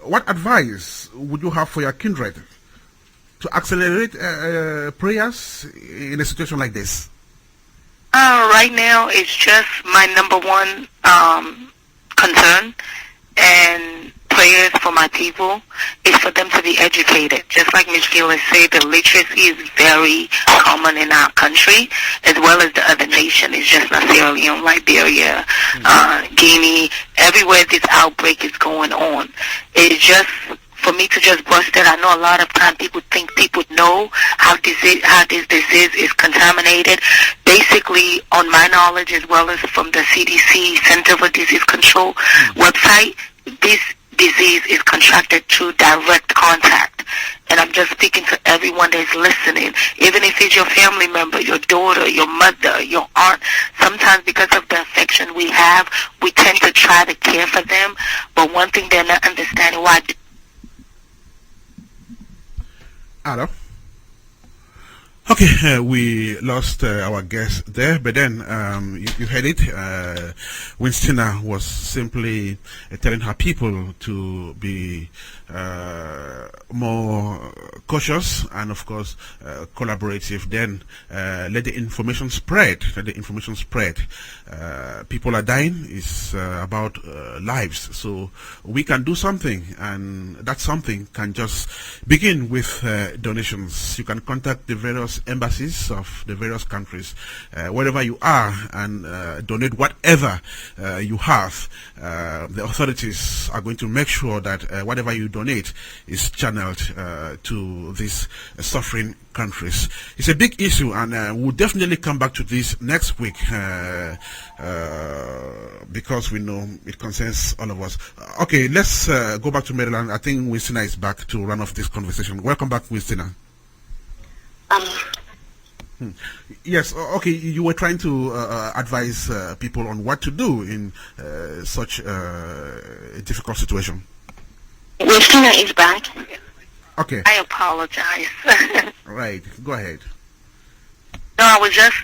What advice would you have for your kindred to accelerate prayers in a situation like this? Right now, it's just my number one concern and prayers for my people is for them to be educated. Just like Ms. Gill has said, the literacy is very common in our country as well as the other nation. It's just not Sierra Leone, Liberia, Guinea, everywhere this outbreak is going on. It's just for me to just bust it. I know a lot of times people think people know how this disease is contaminated. Basically, on my knowledge as well as from the CDC, Center for Disease Control website, this disease is contracted through direct contact. And I'm just speaking to everyone that's listening, even if it's your family member, your daughter, your mother, your aunt. Sometimes because of the affection we have, we tend to try to care for them. But one thing they're not understanding why. Hello. Okay, we lost our guest there, but then you heard it. Winstina was simply telling her people to be more cautious and, of course, collaborative. Then let the information spread. People are dying. It's about lives. So we can do something, and that something can just begin with donations. You can contact the various embassies of the various countries, wherever you are, and donate whatever you have. The authorities are going to make sure that whatever you donate is channeled to these suffering countries. It's a big issue, and we'll definitely come back to this next week because we know it concerns all of us. Okay, let's go back to Maryland. I think Winstina is back to run off this conversation. Welcome back, Winstina. Yes, okay, you were trying to advise people on what to do in such a difficult situation. Winstina is back. Okay. I apologize. Right, go ahead. No, I was just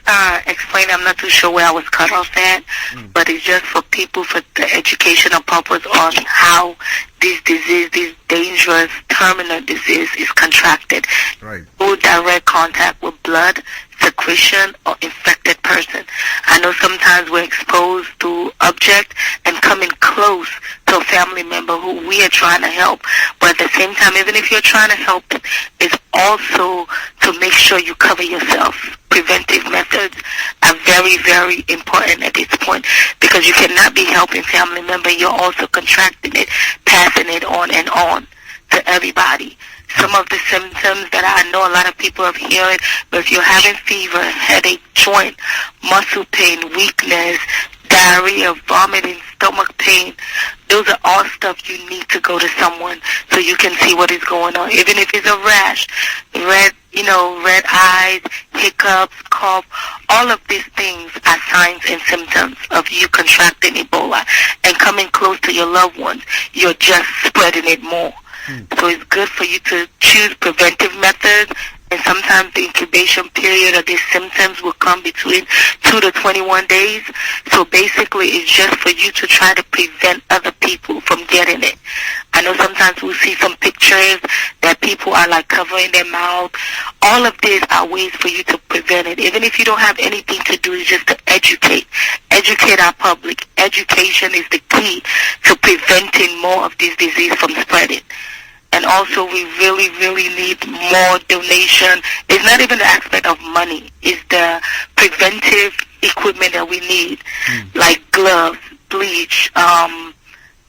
explaining. I'm not too sure where I was cut off at, but it's just for people for the educational purpose on how this disease, this dangerous terminal disease, is contracted through direct contact with blood, secretion, or infected person. I know sometimes we're exposed to object and coming close to a family member who we are trying to help, but at the same time, even if you're trying to help them, it's also to make sure you cover yourself. Preventive methods are very, very important at this point, because you cannot be helping family member. You're also contracting it, passing it on and on to everybody. Some of the symptoms that I know a lot of people have heard, but if you're having fever, headache, joint, muscle pain, weakness, diarrhea, vomiting, stomach pain, those are all stuff you need to go to someone so you can see what is going on. Even if it's a rash, red eyes, hiccups, cough, all of these things are signs and symptoms of you contracting Ebola. And coming close to your loved ones, you're just spreading it more. So it's good for you to choose preventive methods, and sometimes the incubation period of these symptoms will come between 2 to 21 days. So basically it's just for you to try to prevent other people from getting it. I know sometimes we'll see some pictures that people are like covering their mouth. All of these are ways for you to prevent it. Even if you don't have anything to do, it's just to educate our public. Education is the key to preventing more of this disease from spreading. And also we really, really need more donation. It's not even the aspect of money. It's the preventive equipment that we need, like gloves, bleach,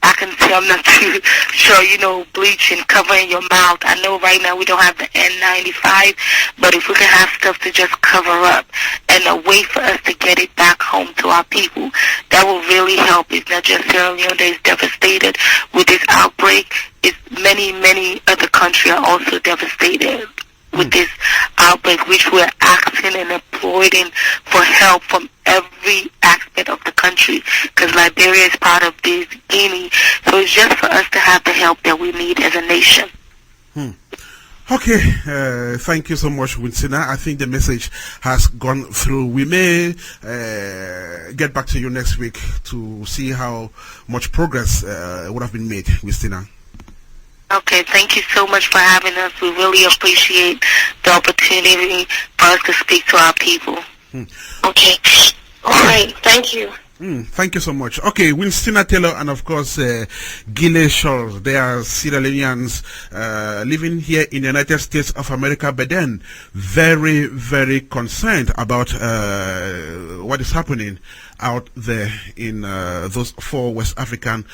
I can say I'm not too sure, bleach and covering your mouth. I know right now we don't have the N95, but if we can have stuff to just cover up and a way for us to get it back home to our people, that will really help. It's not just Sierra Leone that is devastated with this outbreak. It's many, many other countries are also devastated with this outbreak, which we're asking and imploring for help from every aspect of the country, because Liberia is part of this, Guinea. So it's just for us to have the help that we need as a nation. Okay, thank you so much, Winsina. I think the message has gone through. We may get back to you next week to see how much progress would have been made, Winsina. Okay, thank you so much for having us. We really appreciate the opportunity for us to speak to our people. Okay. All right. Thank you. Thank you so much. Okay, Winstina Taylor and of course Gile Shores. They are Sierra Leoneans living here in the United States of America, but then very, very concerned about what is happening out there in those 4 West African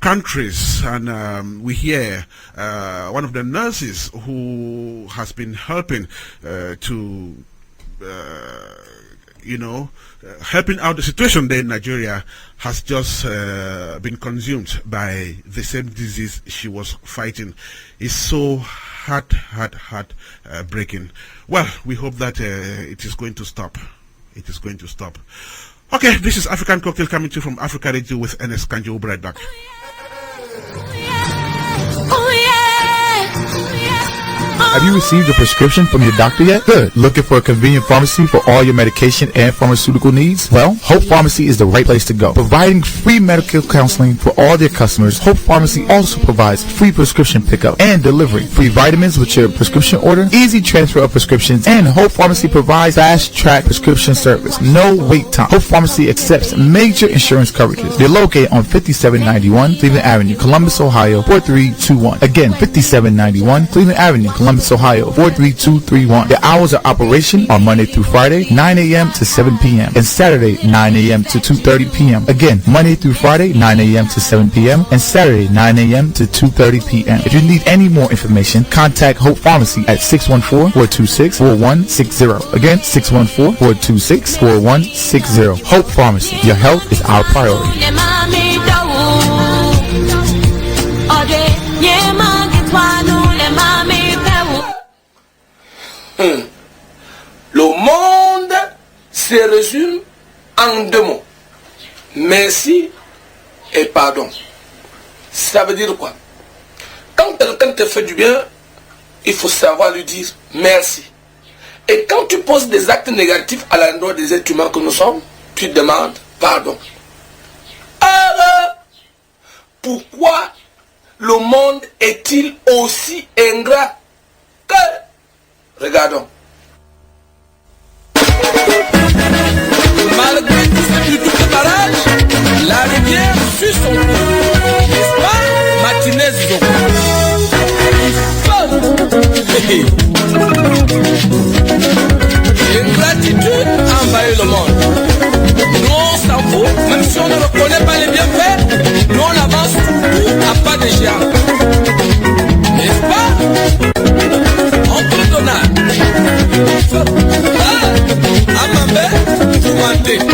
countries. And we hear one of the nurses who has been helping to helping out the situation there in Nigeria has just been consumed by the same disease she was fighting. It's so heart breaking. Well, we hope that it is going to stop. It is going to stop. Okay, this is African Cocktail coming to you from Africa Radio with Ernest Kanjo. We'll be right back. Have you received a prescription from your doctor yet? Good. Looking for a convenient pharmacy for all your medication and pharmaceutical needs? Well, Hope Pharmacy is the right place to go. Providing free medical counseling for all their customers, Hope Pharmacy also provides free prescription pickup and delivery, free vitamins with your prescription order, easy transfer of prescriptions, and Hope Pharmacy provides fast-track prescription service. No wait time. Hope Pharmacy accepts major insurance coverages. They're located on 5791 Cleveland Avenue, Columbus, Ohio, 43231. Again, 5791 Cleveland Avenue, Columbus, Ohio, 43231. The hours of operation are Monday through Friday, 9 a.m. to 7 p.m. and Saturday, 9 a.m. to 2:30 p.m. Again, Monday through Friday, 9 a.m. to 7 p.m. and Saturday, 9 a.m. to 2:30 p.m. If you need any more information, contact Hope Pharmacy at 614-426-4160. Again, 614-426-4160. Hope Pharmacy. Your health is our priority. Le monde se résume en 2 mots. Merci et pardon. Ça veut dire quoi? Quand quelqu'un te fait du bien, il faut savoir lui dire merci. Et quand tu poses des actes négatifs à l'endroit des êtres humains que nous sommes, tu demandes pardon. Alors, pourquoi le monde est-il aussi ingrat que... Regardons. Malgré tout ce double barrage, la rivière suit son cours. N'est-ce pas, Martinez Zoko? L'ingratitude envahit le monde. Nous on s'en fout, même si on ne reconnaît pas les bienfaits, nous on avance tout à pas de géant. N'est-ce pas? On peut donner. Ah, Amambe, tu m'entends.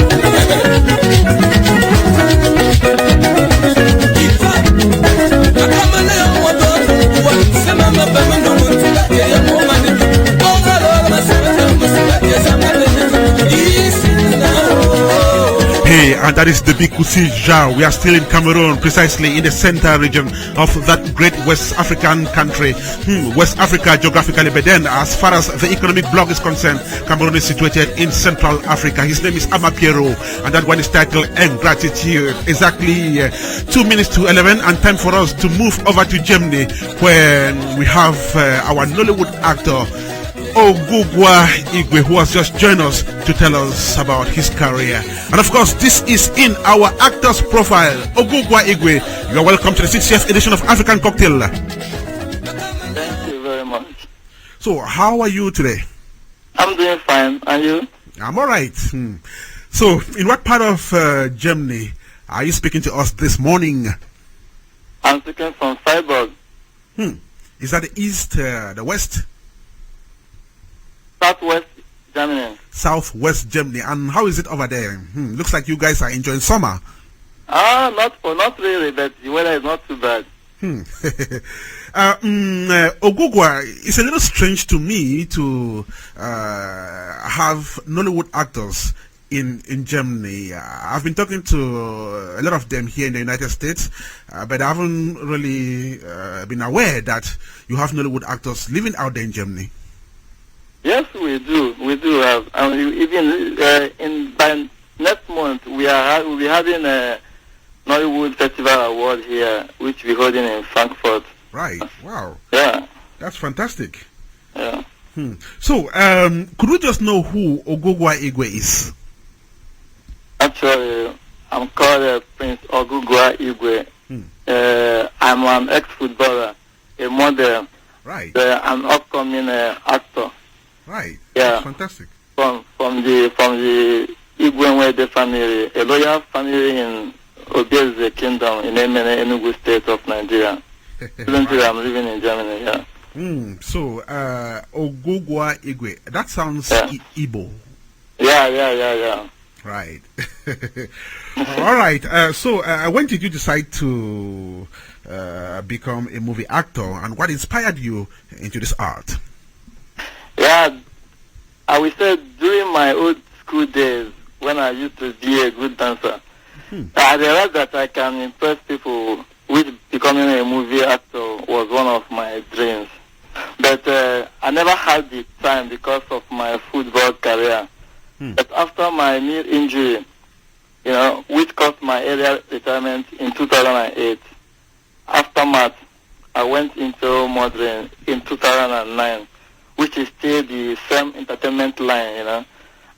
Hey, and that is the big Kusija. We are still in Cameroon, precisely in the center region of that great West African country. West Africa geographically, but then as far as the economic bloc is concerned, Cameroon is situated in Central Africa. His name is Amapiero, and that one is titled Ingratitude. Exactly 2 minutes to 11, and time for us to move over to Germany, where we have our Nollywood actor Ogugua Igwe, who has just joined us to tell us about his career. And of course, this is in our actor's profile. Ogugua Igwe, you are welcome to the 60th edition of African Cocktail. Thank you very much. So, how are you today? I'm doing fine. And you? I'm alright. So, in what part of Germany are you speaking to us this morning? I'm speaking from Freiburg. Is that the east, the west? Southwest Germany. Southwest Germany. And how is it over there? Looks like you guys are enjoying summer. Not really, but the weather is not too bad. Ogugua, it's a little strange to me to have Nollywood actors in Germany. I've been talking to a lot of them here in the United States, but I haven't really been aware that you have Nollywood actors living out there in Germany. Yes, we do. We do have. Even by next month, we'll be having a Nollywood Festival Award here, which we're holding in Frankfurt. Right. Wow. Yeah. That's fantastic. Yeah. So, could we just know who Ogugua Igwe is? Actually, I'm called Prince Ogugua Igwe. I'm an ex-footballer, a model, right? An upcoming actor. Right. Yeah. That's fantastic. From the Igwe family, a loyal family in Obeze Kingdom in Emene, Enugu State of Nigeria. Currently, right. I'm living in Germany. Yeah. So, Ogugua Igwe. That sounds Igbo. Yeah. Right. All right. So, when did you decide to become a movie actor, and what inspired you into this art? Yeah, I would say during my old school days, when I used to be a good dancer, I realized that I can impress people, which becoming a movie actor was one of my dreams. But I never had the time because of my football career. But after my knee injury, which caused my early retirement in 2008, aftermath, I went into modeling in 2009. Which is still the same entertainment line,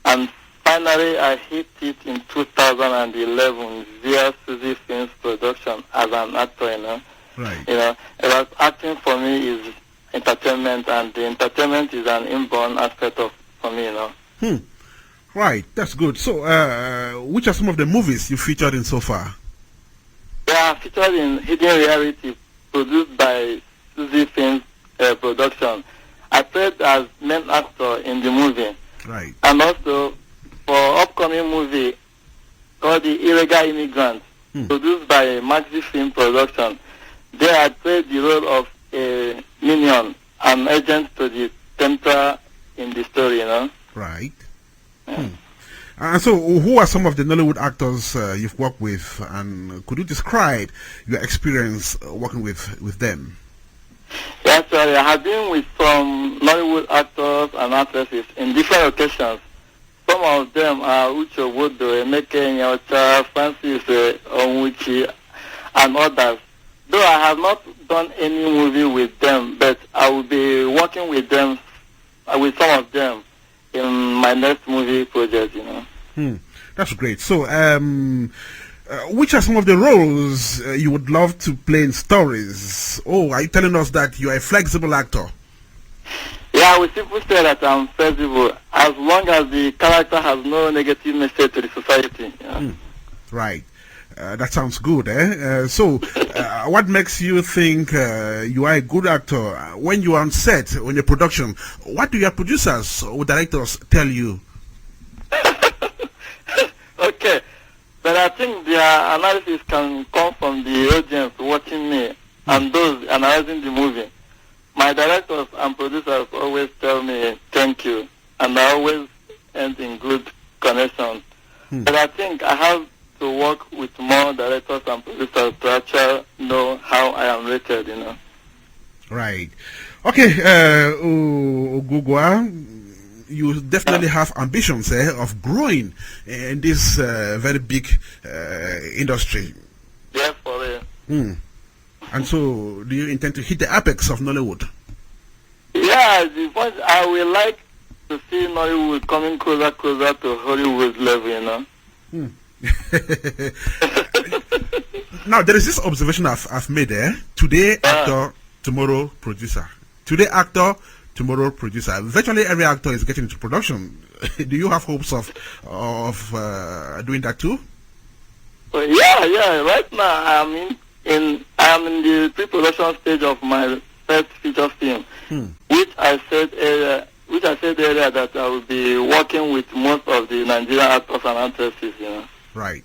And finally, I hit it in 2011 via Suzy Films production as an actor, Right. About acting for me is entertainment, and the entertainment is an inborn aspect for me, Right, that's good. So, which are some of the movies you featured in so far? Yeah, I featured in Hidden Reality, produced by Suzy Films production. I played as main actor in the movie. Right. And also, for upcoming movie called The Illegal Immigrant, produced by Maxi Film Production, there I played the role of a minion, an agent to the tempter in the story, Right. Yeah. So, who are some of the Nollywood actors you've worked with, and could you describe your experience working with them? Yes, I have been with some Nollywood actors and actresses in different occasions. Some of them are Uche Wodo, Emeke Nyaocha, Francis Onwuchi, and others. Though I have not done any movie with them, but I will be working with them, with some of them, in my next movie project, That's great. So, which are some of the roles you would love to play in stories? Oh, are you telling us that you are a flexible actor? Yeah, I would simply say that I'm flexible, as long as the character has no negative message to the society. Right. That sounds good, eh? So, what makes you think you are a good actor? When you are on set, when you're production, what do your producers or directors tell you? Okay. But I think their analysis can come from the audience watching me and those analyzing the movie. My directors and producers always tell me thank you, and I always end in good connection. But I think I have to work with more directors and producers to actually know how I am rated, Right. Okay, Ogugua, you definitely have ambitions of growing in this very big industry. Yes, for real. And so, do you intend to hit the apex of Nollywood? Yeah, I would like to see Nollywood coming closer to Hollywood level, Now, there is this observation I've made there. Today, actor, tomorrow, producer. Today, actor, tomorrow, producer. Virtually every actor is getting into production. Do you have hopes of doing that too? Yeah. Right now, I'm in the pre-production stage of my first feature film, which I said earlier that I will be working with most of the Nigerian actors and actresses. Right.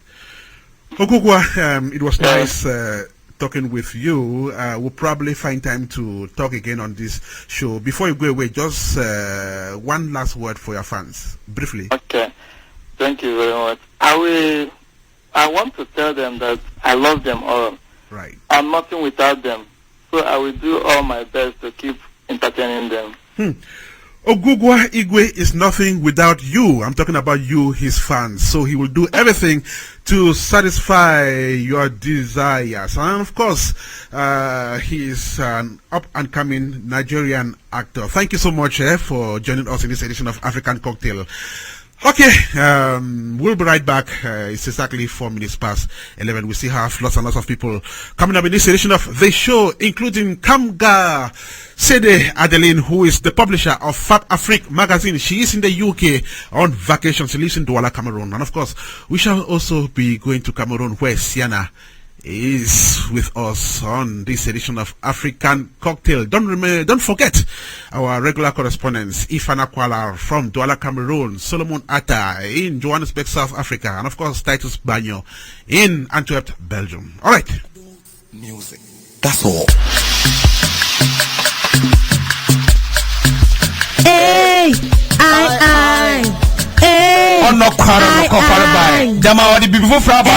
Ogugua, it was nice talking with you. We'll probably find time to talk again on this show. Before you go away, just one last word for your fans, briefly. Okay. Thank you very much. I want to tell them that I love them all. Right. I'm nothing without them. So I will do all my best to keep entertaining them. Ogugua Igwe is nothing without you. I'm talking about you, his fans. So he will do everything to satisfy your desires. And of course, he is an up-and-coming Nigerian actor. Thank you so much for joining us in this edition of African Cocktail. Okay, we'll be right back. It's exactly 4 minutes past 11. We still have lots and lots of people coming up in this edition of the show, including Kamga, Sede, Adeline, who is the publisher of FabAfriq magazine. She is in the UK on vacation. She lives in Douala, Cameroon. And of course, we shall also be going to Cameroon, where CIANA is with us on this edition of African Cocktail. Don't forget our regular correspondents, Ifana Kwala from Douala, Cameroon, Solomon Atta in Johannesburg, South Africa, and of course Titus Banyo in Antwerp, Belgium. All right. Music. That's all. Hey, hey. On no quarter, Jama, what the beautiful fraba.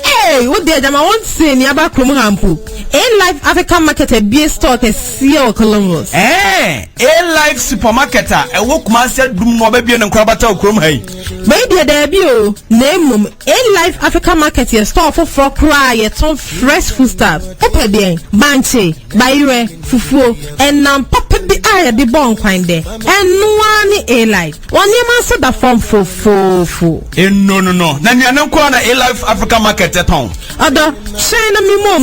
Hey, what the Jama won't say near Bakumampu. In Life African Market, a beer store, a CEO Columbus. In Life Supermarket, a workman said, Baby and Krabato Krumhay. Maybe a debut, name In Life African Market, a store for cry, a ton fresh food stuff. Opedian, Banche, Bayre, Fufu, and Nam Papa the eye at the bone kind there. And no one A Life. One year master the form for. No. Nanya corner A Life African Market at home. Other China Mimo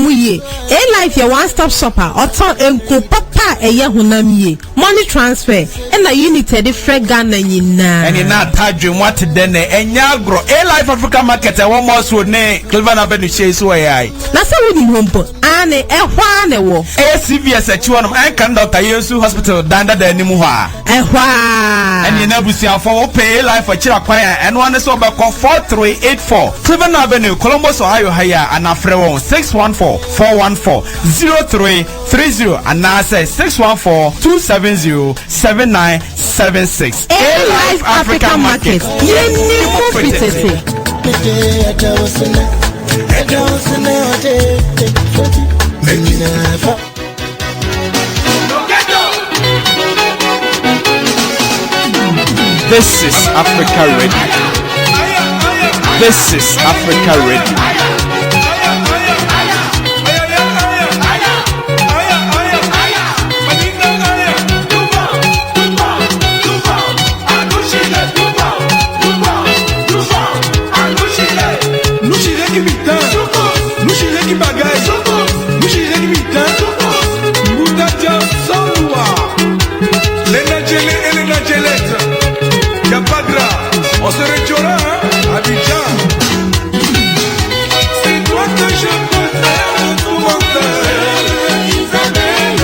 A Life, your one stop shopper, or ton and papa a yahunami. Money transfer, and a unity the Fred Ghana in and in that time, what then and Yagro A Life African Market, a one more would name Cleveland Avenue Chase way. That's a wooden home, and a one war. A CVS at you and can Dr. Yesu Hospital, Danda de Nimuha. And you never see for pay life for Chirakwaya and one is over 4384 Cleveland Avenue, Columbus, Ohio, Haya, and Afrewo 614-414-0330 and now say 614-270-7976. A Life African Market. This is Africa Radio. This is Africa Radio. On se réjouira à Abidjan. C'est toi que je peux faire tout mon cœur. Isabelle,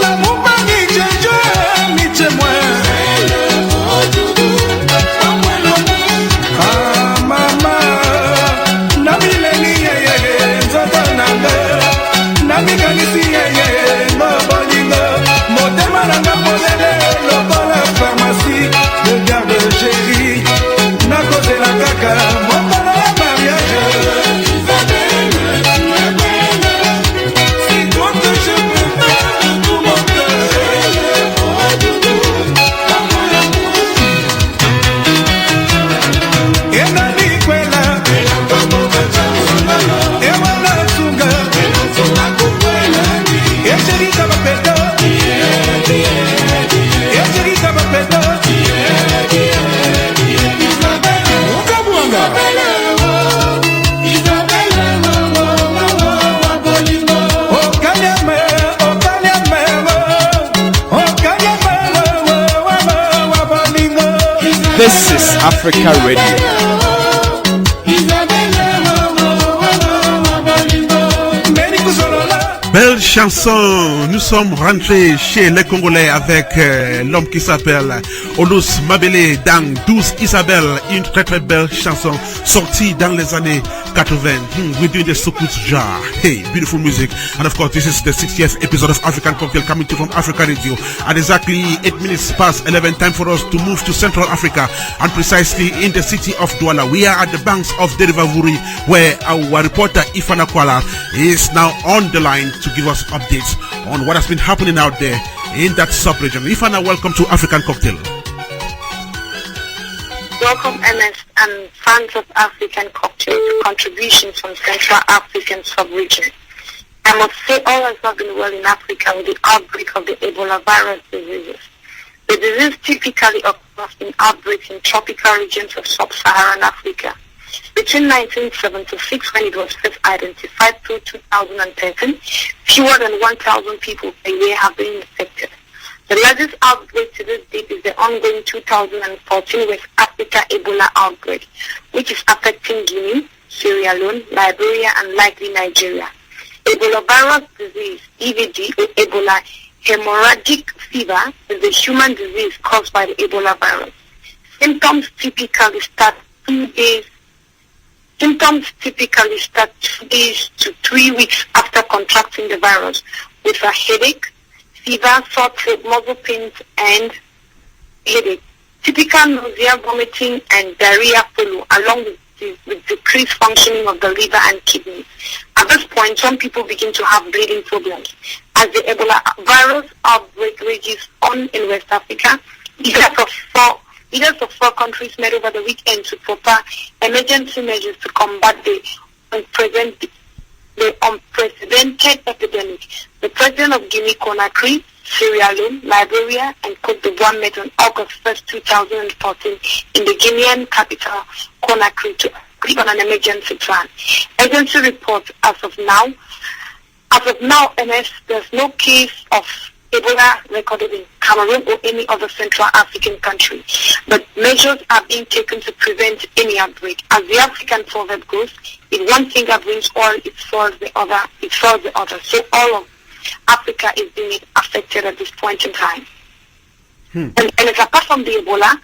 l'amour pas ni Djedjo, ni Djemoué. Ah maman, Nami Leni yeye, Nzoto nanga, Nami Kanisi yeye, Mobolingo, Motema nanga molele, Lobola pharmacie. Regarde chérie, n'a causé la caca, mon palais mariage. Isabelle, c'est toi que je peux faire de tout mon cœur. Et Nani Kwela, et Wana Tsunga, et chérie Kabapeta, et chérie Kabapeta. This is Africa Radio. Belle chanson, nous sommes rentrés chez les Congolais avec l'homme qui s'appelle Olus Mabele dans Douce Isabelle, une très très belle chanson sortie dans les années 80. We're doing the Sukut Jar. Hey, beautiful music. And of course, this is the 60th episode of African Cocktail coming to you from Africa Radio. At exactly 8 minutes past 11, time for us to move to Central Africa and precisely in the city of Douala. We are at the banks of the River Vuri, where our reporter Ifana Kwala is now on the line to give us updates on what has been happening out there in that sub-region. Ifana, welcome to African Cocktail. Welcome, Ernest, and fans of African Cocktail to contributions from Central African sub-region. I must say all has not been well in Africa with the outbreak of the Ebola virus diseases. The disease typically occurs in outbreaks in tropical regions of sub-Saharan Africa. Between 1976, when it was first identified, through 2013, fewer than 1,000 people per year have been infected. The largest outbreak to this date is the ongoing 2014 West Africa Ebola outbreak, which is affecting Guinea, Sierra Leone, Liberia, and likely Nigeria. Ebola virus disease, EVD, or Ebola hemorrhagic fever, is a human disease caused by the Ebola virus. Symptoms typically start 2 days to 3 weeks after contracting the virus, with a headache, fever, sore throat, muscle pains, and headache. Typical nausea, vomiting, and diarrhea follow, along with decreased functioning of the liver and kidneys. At this point, some people begin to have bleeding problems. As the Ebola virus outbreak rages on in West Africa, leaders of four countries met over the weekend to prepare emergency measures to combat the unprecedented epidemic. The president of Guinea-Conakry, Sierra Leone, Liberia, and Côte d'Ivoire met on August 1st, 2014 in the Guinean capital, Conakry, to agree on an emergency plan. Agency reports as of now, Ernest, there's no case of Ebola recorded in Cameroon or any other Central African country, but measures are being taken to prevent any outbreak. As the African proverb goes, if one finger brings oil, it falls the other. So all of Africa is being affected at this point in time. And it's apart from the Ebola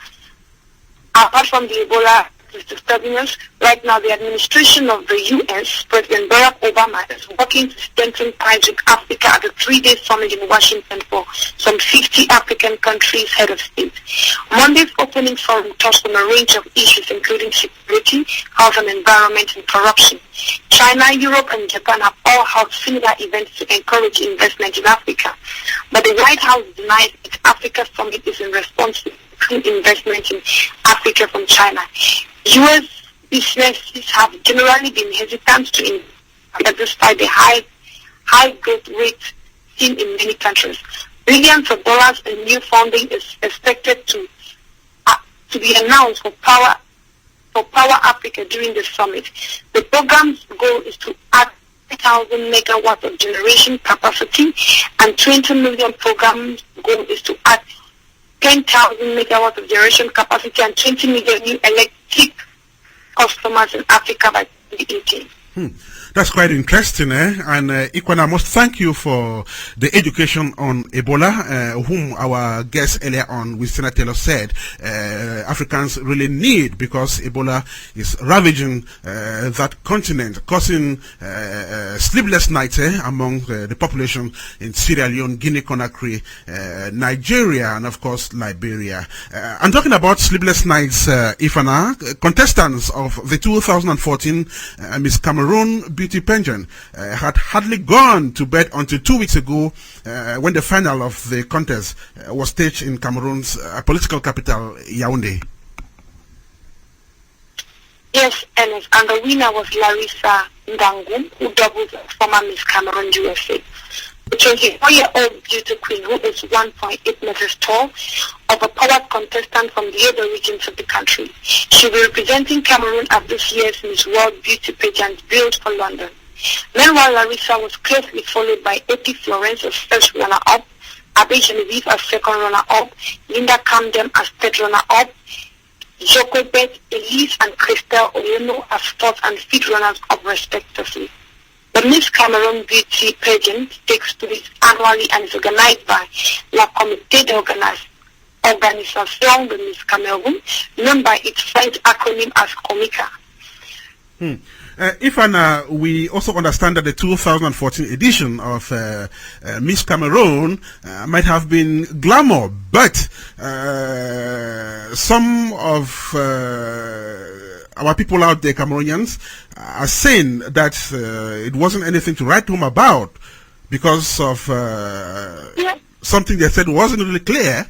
is disturbing us. Right now, the administration of the U.S., President Barack Obama, is working to strengthen ties with Africa at a 3-day summit in Washington for some 50 African countries' head of state. Monday's opening forum touched on a range of issues, including security, health and environment, and corruption. China, Europe, and Japan have all held similar events to encourage investment in Africa. But the White House denies its Africa summit is in response to investment in Africa from China. U.S. businesses have generally been hesitant to invest despite the high growth rate seen in many countries. Billions of dollars in new funding is expected to be announced for Power Africa during the summit. The program's goal is to add 1,000 megawatts of generation capacity, and 20 million program's goal is to add 10,000 megawatts of generation capacity and 20 million new electric customers in Africa by 2018. That's quite interesting, eh? And Ikwana, I must thank you for the education on Ebola, whom our guest earlier on with Senator Taylor said Africans really need, because Ebola is ravaging that continent, causing sleepless nights among the population in Sierra Leone, Guinea-Conakry, Nigeria, and of course Liberia. I'm talking about sleepless nights, Ifana. Contestants of the 2014 Miss Cameroon beauty pageant had hardly gone to bed until 2 weeks ago when the final of the contest was staged in Cameroon's political capital, Yaoundé. Yes, Ernest, and the winner was Larissa Ndangum, who doubles as former Miss Cameroon USA. The 24-year-old beauty queen, who is 1.8 meters tall, overpowered contestant from the other regions of the country. She will be representing Cameroon at this year's Miss World Beauty pageant built for London. Meanwhile, Larissa was closely followed by Eti Florence as first runner-up, Abe Genevieve as second runner-up, Linda Camden as third runner-up, Jokobet, Elise and Christelle Oyeno as fourth and fifth runners-up respectively. The Miss Cameroon Beauty pageant takes place annually and is organized by La Comité d'Organisation de Miss Cameroon, known by its French acronym as COMICA. Ifana, we also understand that the 2014 edition of Miss Cameroon might have been glamour, but some of our people out there, Cameroonians, are saying that it wasn't anything to write home about because of something they said wasn't really clear.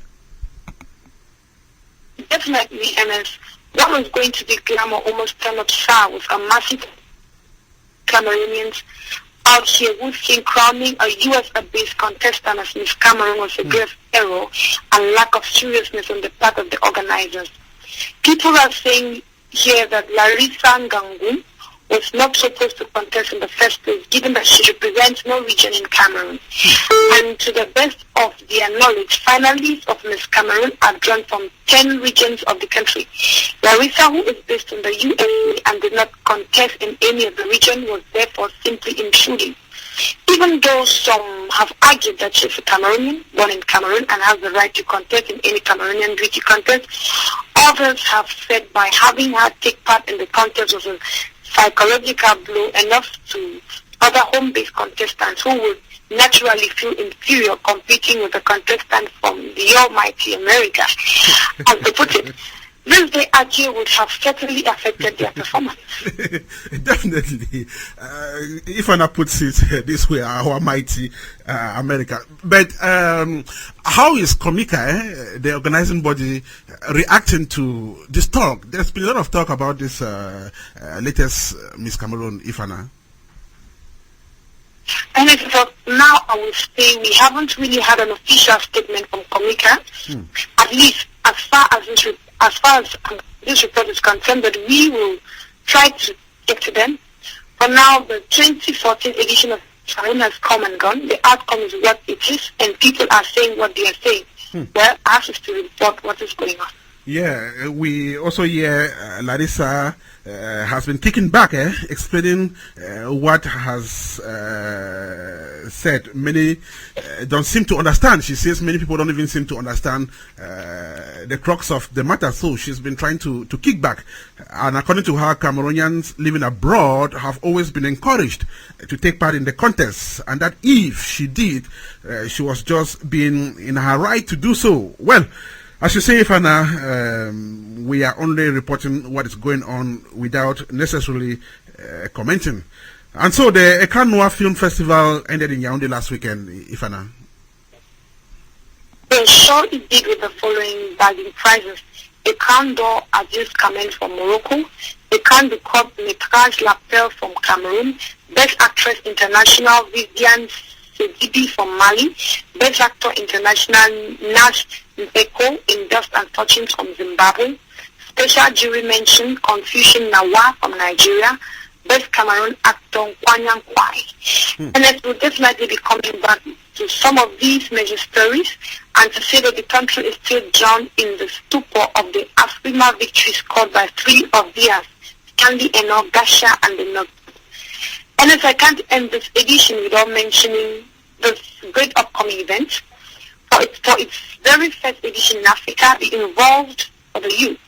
Definitely, and what was going to be glamour almost turned up sour with a massive Cameroonians out here who think crowning a US-based contestant as Miss Cameroon was a grave error and lack of seriousness on the part of the organizers. People are saying here that Larissa Ngangum was not supposed to contest in the first place, given that she represents no region in Cameroon. And to the best of their knowledge, finalists of Miss Cameroon are drawn from 10 regions of the country. Larissa, who is based in the USA and did not contest in any of the region, was therefore simply intruding. Even though some have argued that she's a Cameroonian, born in Cameroon, and has the right to contest in any Cameroonian beauty contest, others have said by having her take part in the contest was a psychological blow enough to other home-based contestants who would naturally feel inferior competing with a contestant from the almighty America. As they put it, this they argue would have certainly affected their performance. Definitely. If Anna puts it this way, our mighty America. But how is COMICA, the organizing body, reacting to this talk? There's been a lot of talk about this latest Miss Cameroon, Ifana. And for now, I will say we haven't really had an official statement from COMICA, at least as far as this report is concerned, but we will try to get to them. For now, the 2014 edition of Cameroon has come and gone. The outcome is what it is, and people are saying what they are saying. Well, I have to report what is going on. Yeah, we also hear Larissa has been kicking back, explaining what has said. Many don't seem to understand. She says many people don't even seem to understand the crux of the matter. So she's been trying to kick back. And according to her, Cameroonians living abroad have always been encouraged to take part in the contest, and that if she did, she was just being in her right to do so. Well, as you say, Ifana, we are only reporting what is going on without necessarily commenting. And so the Ekran Noir Film Festival ended in Yaoundé last weekend, Ifana. The show is big with the following bagging prizes. Ekran d'Or Aziz Kamen from Morocco, Ekran du Court Métrage La Perle from Cameroon, Best Actress International Viviane Sede from Mali, Best Actor International Nash Mbeko in Dust and Touching from Zimbabwe, Special Jury Mention Confucian Nawa from Nigeria, Best Cameroon Actor Kwanyang Kwai. And it will definitely be coming back to some of these major stories and to say that the country is still drowned in the stupor of the Afrima victory scored by three of theirs, Candy Enoch, Gasha and the North. And as I can't end this edition without mentioning this great upcoming event, for its very first edition in Africa, be involved for the youth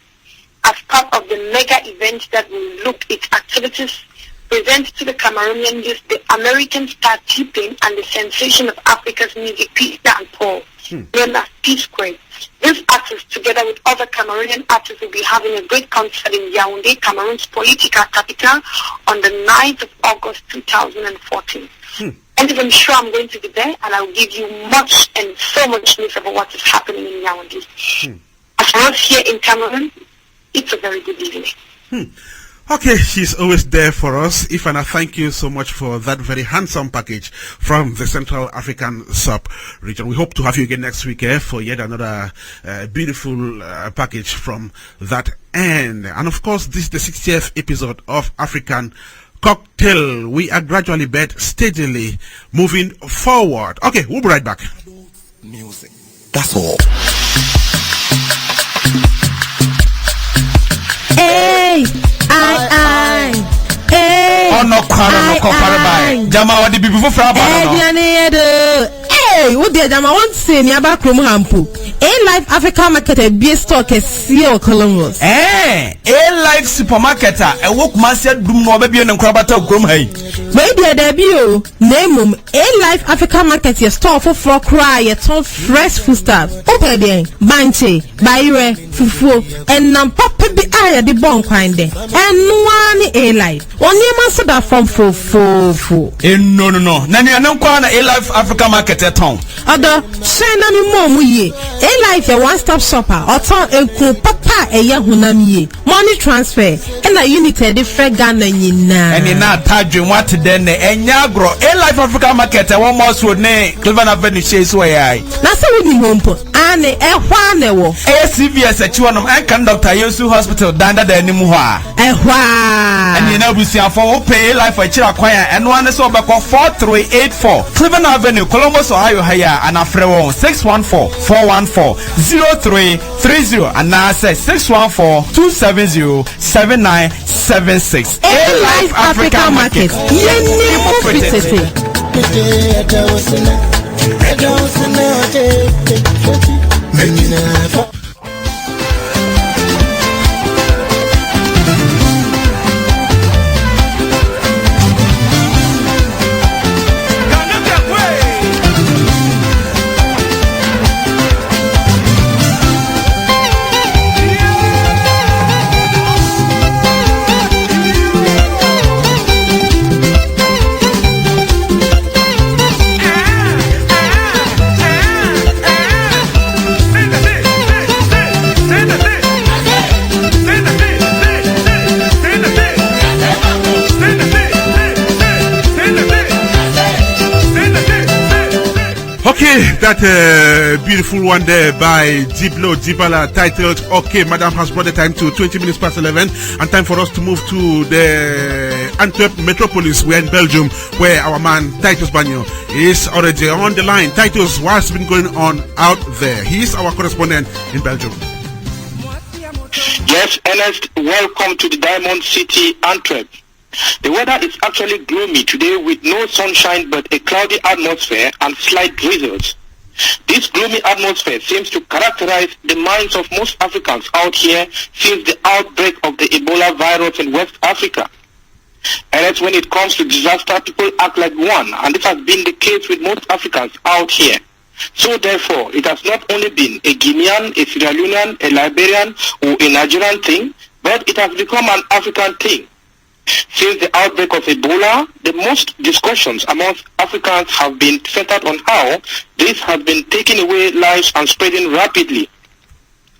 as part of the mega event that will look its activities, present to the Cameroonian youth the American star T-Pain and the sensation of Africa's music, Peter and Paul, known as P-Square. This artist, together with other Cameroonian artists, will be having a great concert in Yaoundé, Cameroon's political capital, on the 9th of August 2014. And I'm sure I'm going to be there, and I'll give you much and so much news about what is happening in Yaoundé. As for us here in Cameroon, it's a very good evening. Okay, she's always there for us. Ifana, thank you so much for that very handsome package from the Central African sub-region. We hope to have you again next week for yet another beautiful package from that end. And of course, this is the 60th episode of African Cocktail. We are gradually but steadily moving forward. Okay, we'll be right back. Music. That's all. Hey! Hey! Oh no, no, Jama, what did people from Hey, what did Jama want to say? Niaba Krum Hampu. A-Life Africa Market, a beer stock, a CEO Columbus. A-Life Supermarket, a walk master, Bloom, baby, and Crabata Grumhay. Wait there, debut. Name A-Life Africa Market, your store for cry, a ton fresh food stuff. Open there, Banche, Bayre, Fufu, and Nampapa be I the bon kind. And one A-Life. One year master that from Fufu. No. Nani, I don't call A-Life Africa Market at home. Other, send any more ye. A-Life a one-stop shopper or turn a papa a yahunami money transfer and a unit a different Ghana and in that time what then and yagro A-Life Africa Market a one more would name Cleveland Avenue Chase way. That's a winning home and a one CVS at one of Ankan Dr. Yosu Hospital Danda de Nimuha. And you know we see for pay A-Life for Chirakwaya and one is over 4384 Cleveland Avenue, Columbus, Ohio, Haya and Afrewo 614-414-0330 and now says 614-270-7976. A-Life Africa Market. That beautiful one there by Dibala titled Okay, Madam has brought the time to 20 minutes past 11 and time for us to move to the Antwerp metropolis. We're in Belgium where our man Titus Banyo is already on the line. Titus, what's been going on out there? He's our correspondent in Belgium. Yes, Ernest, welcome to the Diamond City, Antwerp. The weather is actually gloomy today with no sunshine but a cloudy atmosphere and slight drizzles. This gloomy atmosphere seems to characterize the minds of most Africans out here since the outbreak of the Ebola virus in West Africa. And when it comes to disaster, people act like one, and this has been the case with most Africans out here. So therefore, it has not only been a Guinean, a Sierra Leonean, a Liberian, or a Nigerian thing, but it has become an African thing. Since the outbreak of Ebola, the most discussions amongst Africans have been centered on how this has been taking away lives and spreading rapidly.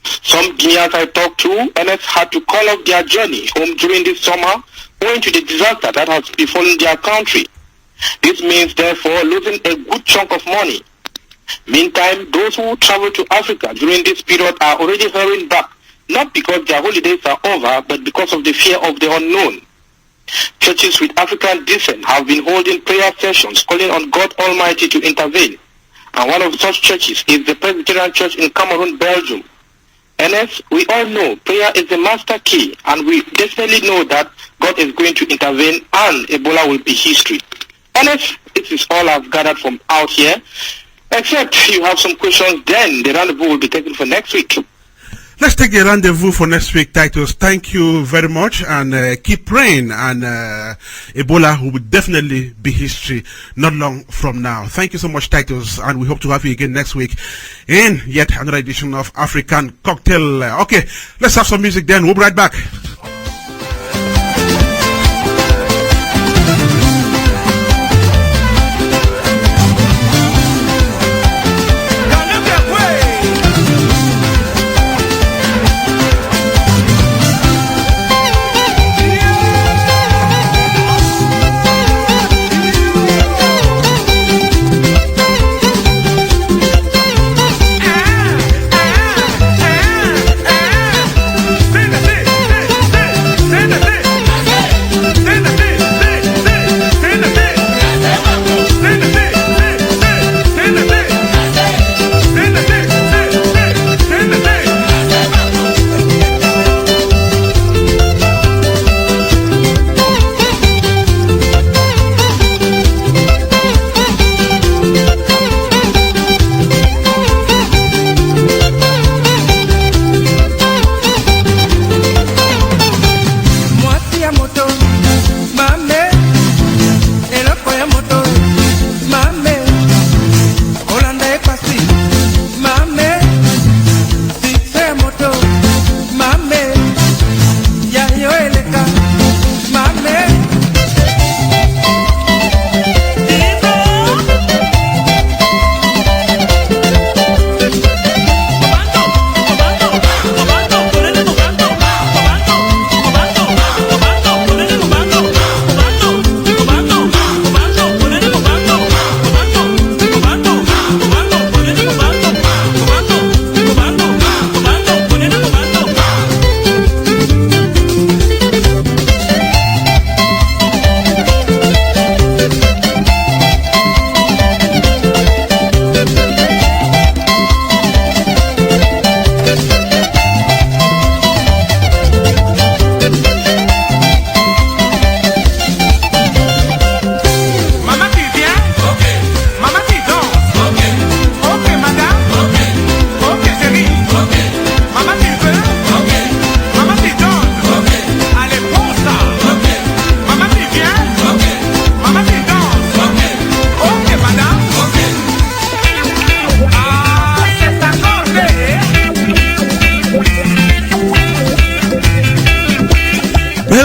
Some Guineans I talked to, had to call off their journey home during this summer owing to the disaster that has befallen their country. This means, therefore, losing a good chunk of money. Meantime, those who travel to Africa during this period are already hurrying back, not because their holidays are over, but because of the fear of the unknown. Churches with African descent have been holding prayer sessions calling on God Almighty to intervene. And one of such churches is the Presbyterian Church in Cameroon, Belgium. Ernest, we all know prayer is the master key, and we definitely know that God is going to intervene and Ebola will be history. Ernest, this is all I've gathered from out here. Except you have some questions, then the rendezvous will be taken for next week. Let's take the rendezvous for next week, Titus. Thank you very much, and keep praying, and Ebola will definitely be history not long from now. Thank you so much, Titus, and we hope to have you again next week in yet another edition of African Cocktail. Okay, let's have some music then. We'll be right back.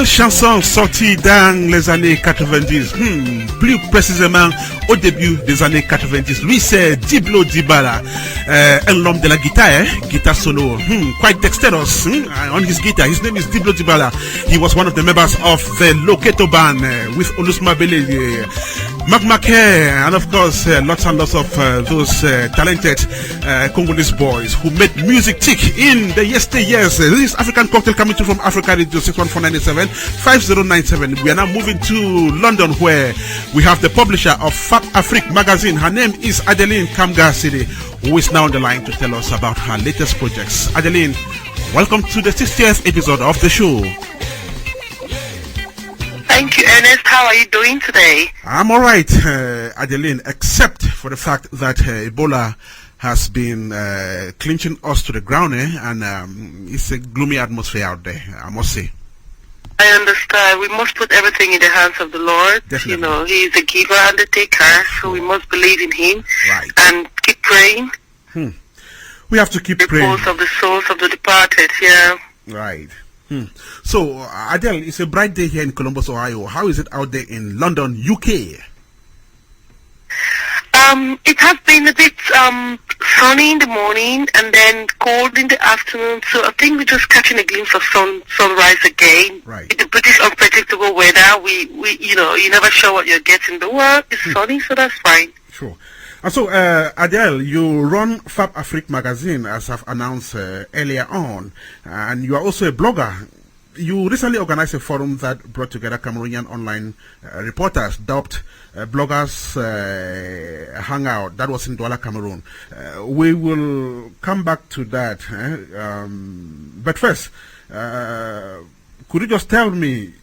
Chanson sortie dans les années 90, plus précisément au début des années 90. Lui, c'est Diblo Dibala, un homme de la guitare, guitar solo, quite dexterous on his guitar. His name is Diblo Dibala. He was one of the members of the Loketo band with Olusma Bele, Magmake, and of course lots and lots of those talented Congolese boys who made music tick in the yesteryears. This is African Cocktail coming to from Africa Radio 61497 5097. We are now moving to London, where we have the publisher of FabAfriq magazine. Her name is Adeline Kamga, Sede, who is now on the line to tell us about her latest projects. Adeline, Welcome to the 60th episode of the show. Thank you, Ernest. How are you doing today? I'm alright, Adeline, except for the fact that Ebola has been clinching us to the ground, and it's a gloomy atmosphere out there, I must say. I understand. We must put everything in the hands of the Lord. Definitely. You know, He is the giver and the taker, so we must believe in Him and keep praying. We have to keep praying. Repose of the souls of the departed, yeah. Right. So, Adele, it's a bright day here in Columbus, Ohio. How is it out there in London, UK? It has been a bit sunny in the morning and then cold in the afternoon. So I think we're just catching a glimpse of sunrise again. Right. With the British unpredictable weather, we you know, you're never sure what you're getting. But well, it's sunny, so that's fine. Sure. And so, Adele, you run FabAfriq magazine, as I've announced earlier on, and you are also a blogger. You recently organized a forum that brought together Cameroonian online reporters, dubbed Bloggers Hangout. That was in Douala, Cameroon. We will come back to that. But first, could you just tell me,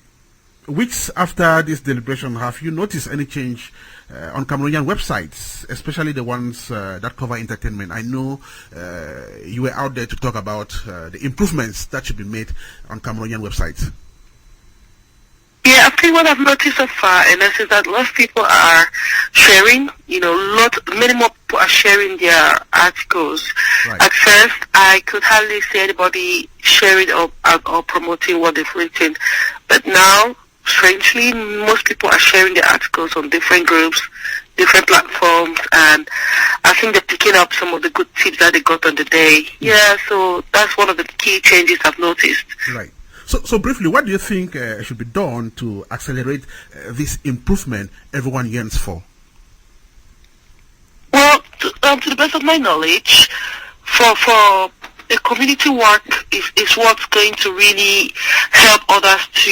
weeks after this deliberation, have you noticed any change on Cameroonian websites, especially the ones that cover entertainment? I know you were out there to talk about the improvements that should be made on Cameroonian websites. Yeah, I think what I've noticed so far, and this is that lots of people are sharing, you know, many more people are sharing their articles. Right. At first, I could hardly see anybody sharing or promoting what they've written. But now, strangely, most people are sharing their articles on different groups, different platforms, and I think they're picking up some of the good tips that they got on the day. Yeah, so that's one of the key changes I've noticed. Right. So briefly, what do you think should be done to accelerate this improvement everyone yearns for? Well, to the best of my knowledge, for a community work is what's going to really help others to,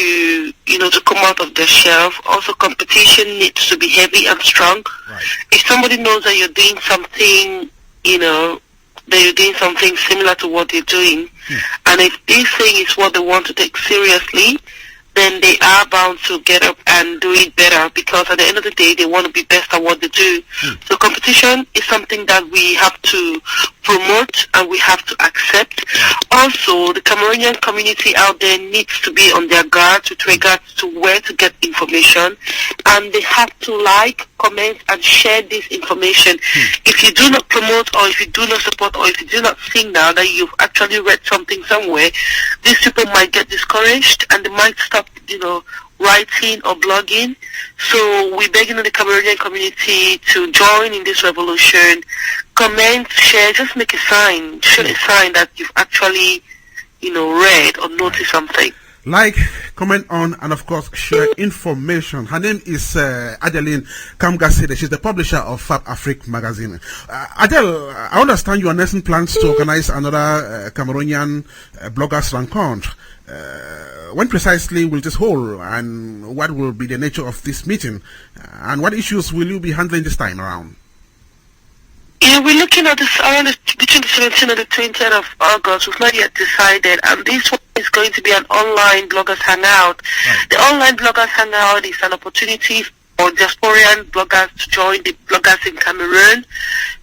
you know, to come out of their shelf. Also, competition needs to be heavy and strong. Right. If somebody knows that you're doing something, you know, that you're doing something similar to what they're doing, and if this thing is what they want to take seriously, then they are bound to get up and do it better, because at the end of the day, they want to be best at what they do. So competition is something that we have to promote and we have to accept. Also, the Cameroonian community out there needs to be on their guard with regards to where to get information, and they have to like, comment, and share this information. If you do not promote, or if you do not support, or if you do not signal that you've actually read something somewhere, these people might get discouraged and they might stop, you know, writing or blogging. So we're begging the Cameroonian community to join in this revolution. Comment, share, just make a sign, show a sign that you've actually, you know, read or noticed something. Like, comment on, and of course share information. Her name is Adeline Kamga Sede. She's the publisher of FabAfriq magazine. Adele, I understand you are nursing plans to organize another Cameroonian bloggers rencontre. When precisely will this hold, and what will be the nature of this meeting, and what issues will you be handling this time around? Yeah, we're looking at this around between the 17th and the 20th of August. We've not yet decided, and this one is going to be an online bloggers hangout. Right. The online bloggers hangout is an opportunity for diasporan bloggers to join the bloggers in Cameroon,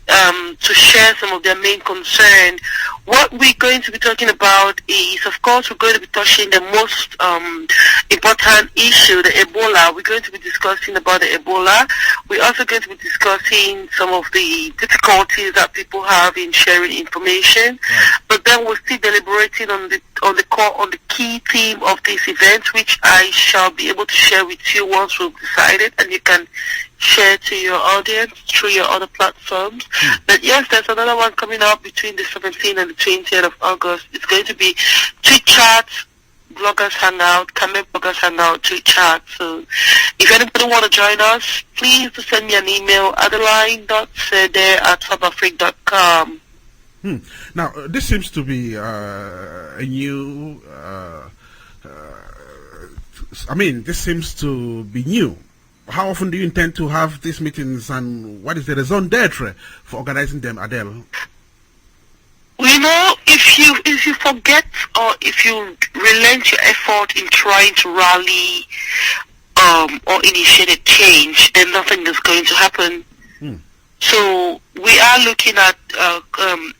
to share some of their main concern. What we're going to be talking about is, of course, we're going to be touching the most important issue, the Ebola. We're going to be discussing about the Ebola. We're also going to be discussing some of the difficulties that people have in sharing information. Right. But then we're still deliberating on the key theme of this event, which I shall be able to share with you once we've decided, and you can share to your audience through your other platforms. But yes, there's another one coming up between the 17th and the 20th of August. It's going to be tweet chat, bloggers hangout, Camel bloggers hangout, tweet chat. So if anybody want to join us, please send me an email, adeline.sede@fabafriq.com. Now, this seems to be a new, this seems to be new. How often do you intend to have these meetings, and what is the raison d'etre for organizing them, Adele? We know if you forget or if you relent your effort in trying to rally or initiate a change, then nothing is going to happen. So we are looking at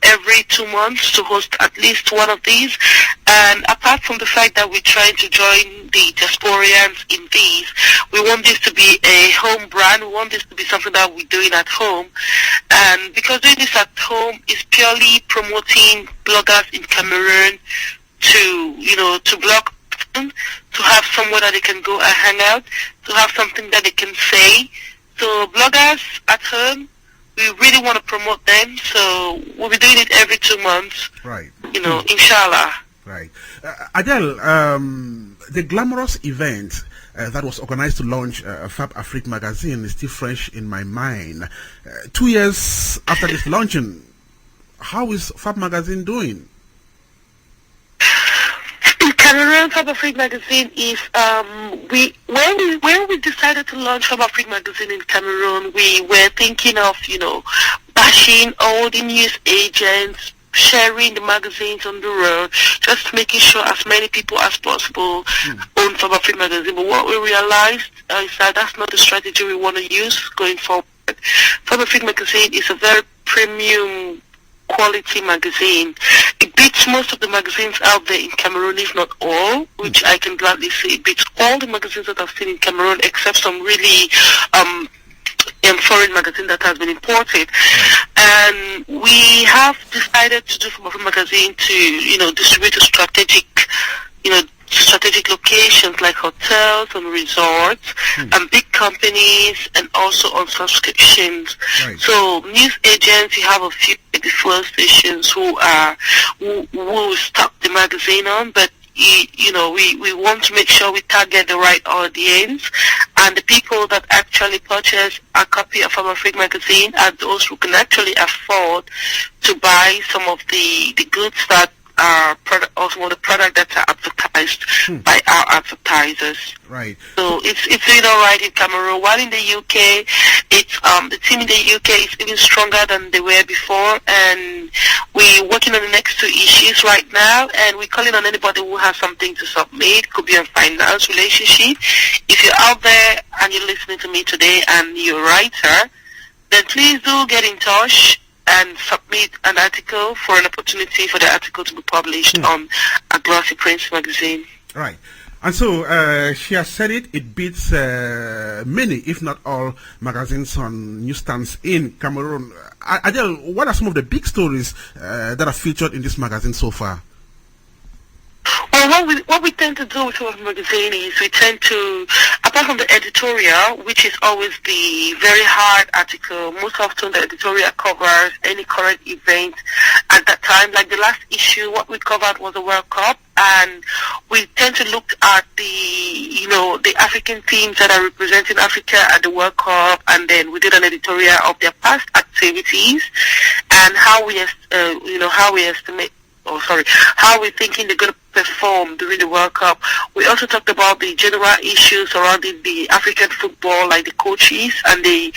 every 2 months to host at least one of these. And apart from the fact that we're trying to join the diasporians in these, we want this to be a home brand. We want this to be something that we're doing at home. And because doing this at home is purely promoting bloggers in Cameroon to blog, to have somewhere that they can go and hang out, to have something that they can say. So bloggers at home, we really want to promote them, so we'll be doing it every 2 months. Right. Inshallah. Right. Adele, the glamorous event that was organized to launch FabAfriq magazine is still fresh in my mind. 2 years after this launching, how is Fab magazine doing? Cameroon FabAfriq magazine is when we decided to launch FabAfriq magazine in Cameroon, we were thinking of bashing all the news agents, sharing the magazines on the road, just making sure as many people as possible own FabAfriq magazine. But what we realized is that that's not the strategy we want to use going forward. FabAfriq magazine is a very premium quality magazine. It beats most of the magazines out there in Cameroon, if not all, which I can gladly say. It beats all the magazines that I've seen in Cameroon, except some really foreign magazine that has been imported. And we have decided to do FabAfriq magazine to, distribute to strategic locations like hotels and resorts and big companies, and also on subscriptions. Right. So news agents, you have a few fuel stations who stock the magazine on, but we want to make sure we target the right audience, and the people that actually purchase a copy of FabAfriq magazine are those who can actually afford to buy some of the goods that are also the product that are advertised by our advertisers. Right. So it's doing all right in Cameroon. While in the UK, it's the team in the UK is even stronger than they were before, and we're working on the next 2 issues right now, and we're calling on anybody who has something to submit. Could be a finance, relationship. If you're out there and you're listening to me today and you're a writer, then please do get in touch and submit an article for an opportunity for the article to be published on a glossy print magazine. Right. And so she has said it beats many, if not all, magazines on newsstands in Cameroon. Adele, what are some of the big stories that are featured in this magazine so far? Well, what we tend to do with our magazine is we tend to, apart from the editorial, which is always the very hard article, most often the editorial covers any current event at that time. Like the last issue, what we covered was the World Cup, and we tend to look at the African teams that are representing Africa at the World Cup, and then we did an editorial of their past activities and how we estimate. How we're thinking they're going to perform during the World Cup. We also talked about the general issues surrounding the African football, like the coaches and the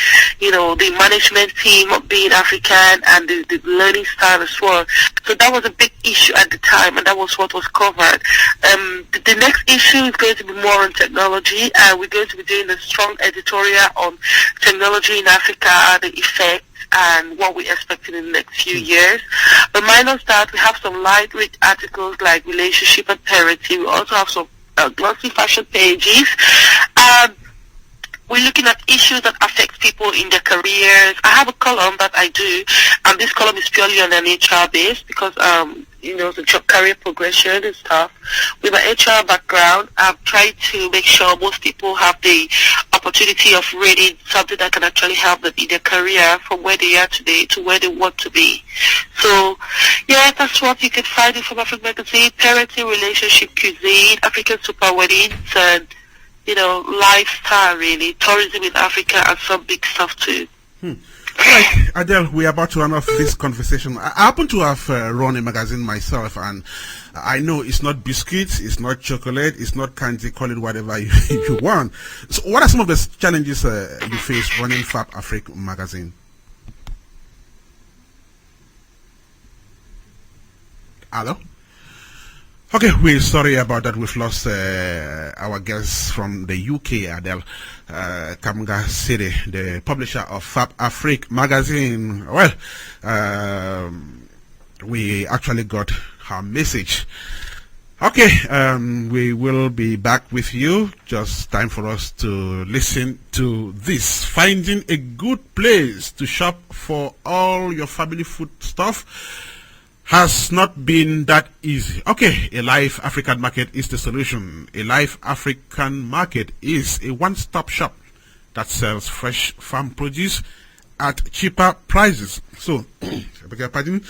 management team of being African, and the learning style as well. So that was a big issue at the time, and that was what was covered. The next issue is going to be more on technology, and we're going to be doing a strong editorial on technology in Africa, the effect, and what we're expecting in the next few years. But minus that, we have some lightweight articles like relationship and parenting. We also have some glossy fashion pages. We're looking at issues that affect people in their careers. I have a column that I do, and this column is purely on an HR base because the job career progression and stuff. With my HR background, I've tried to make sure most people have the opportunity of reading something that can actually help them in their career from where they are today to where they want to be. So, yeah, that's what you can find in FabAfriq magazine: parenting, relationship, cuisine, African super weddings, and lifestyle, really, tourism in Africa, and some big stuff too. Right, Adele, we are about to run off this conversation. I happen to have run a magazine myself, and I know it's not biscuits, it's not chocolate, it's not candy, call it whatever you want. So what are some of the challenges you face running FabAfriq magazine? Hello? Okay, we're sorry about that. We've lost our guest from the UK, Adele Kamga, Sede, the publisher of FabAfriq magazine. Well, we actually got her message. Okay, we will be back with you. Just time for us to listen to this. Finding a good place to shop for all your family food stuff has not been that easy. Okay, a live African market is the solution. A live African market is a one-stop shop that sells fresh farm produce at cheaper prices. So, I beg your pardon.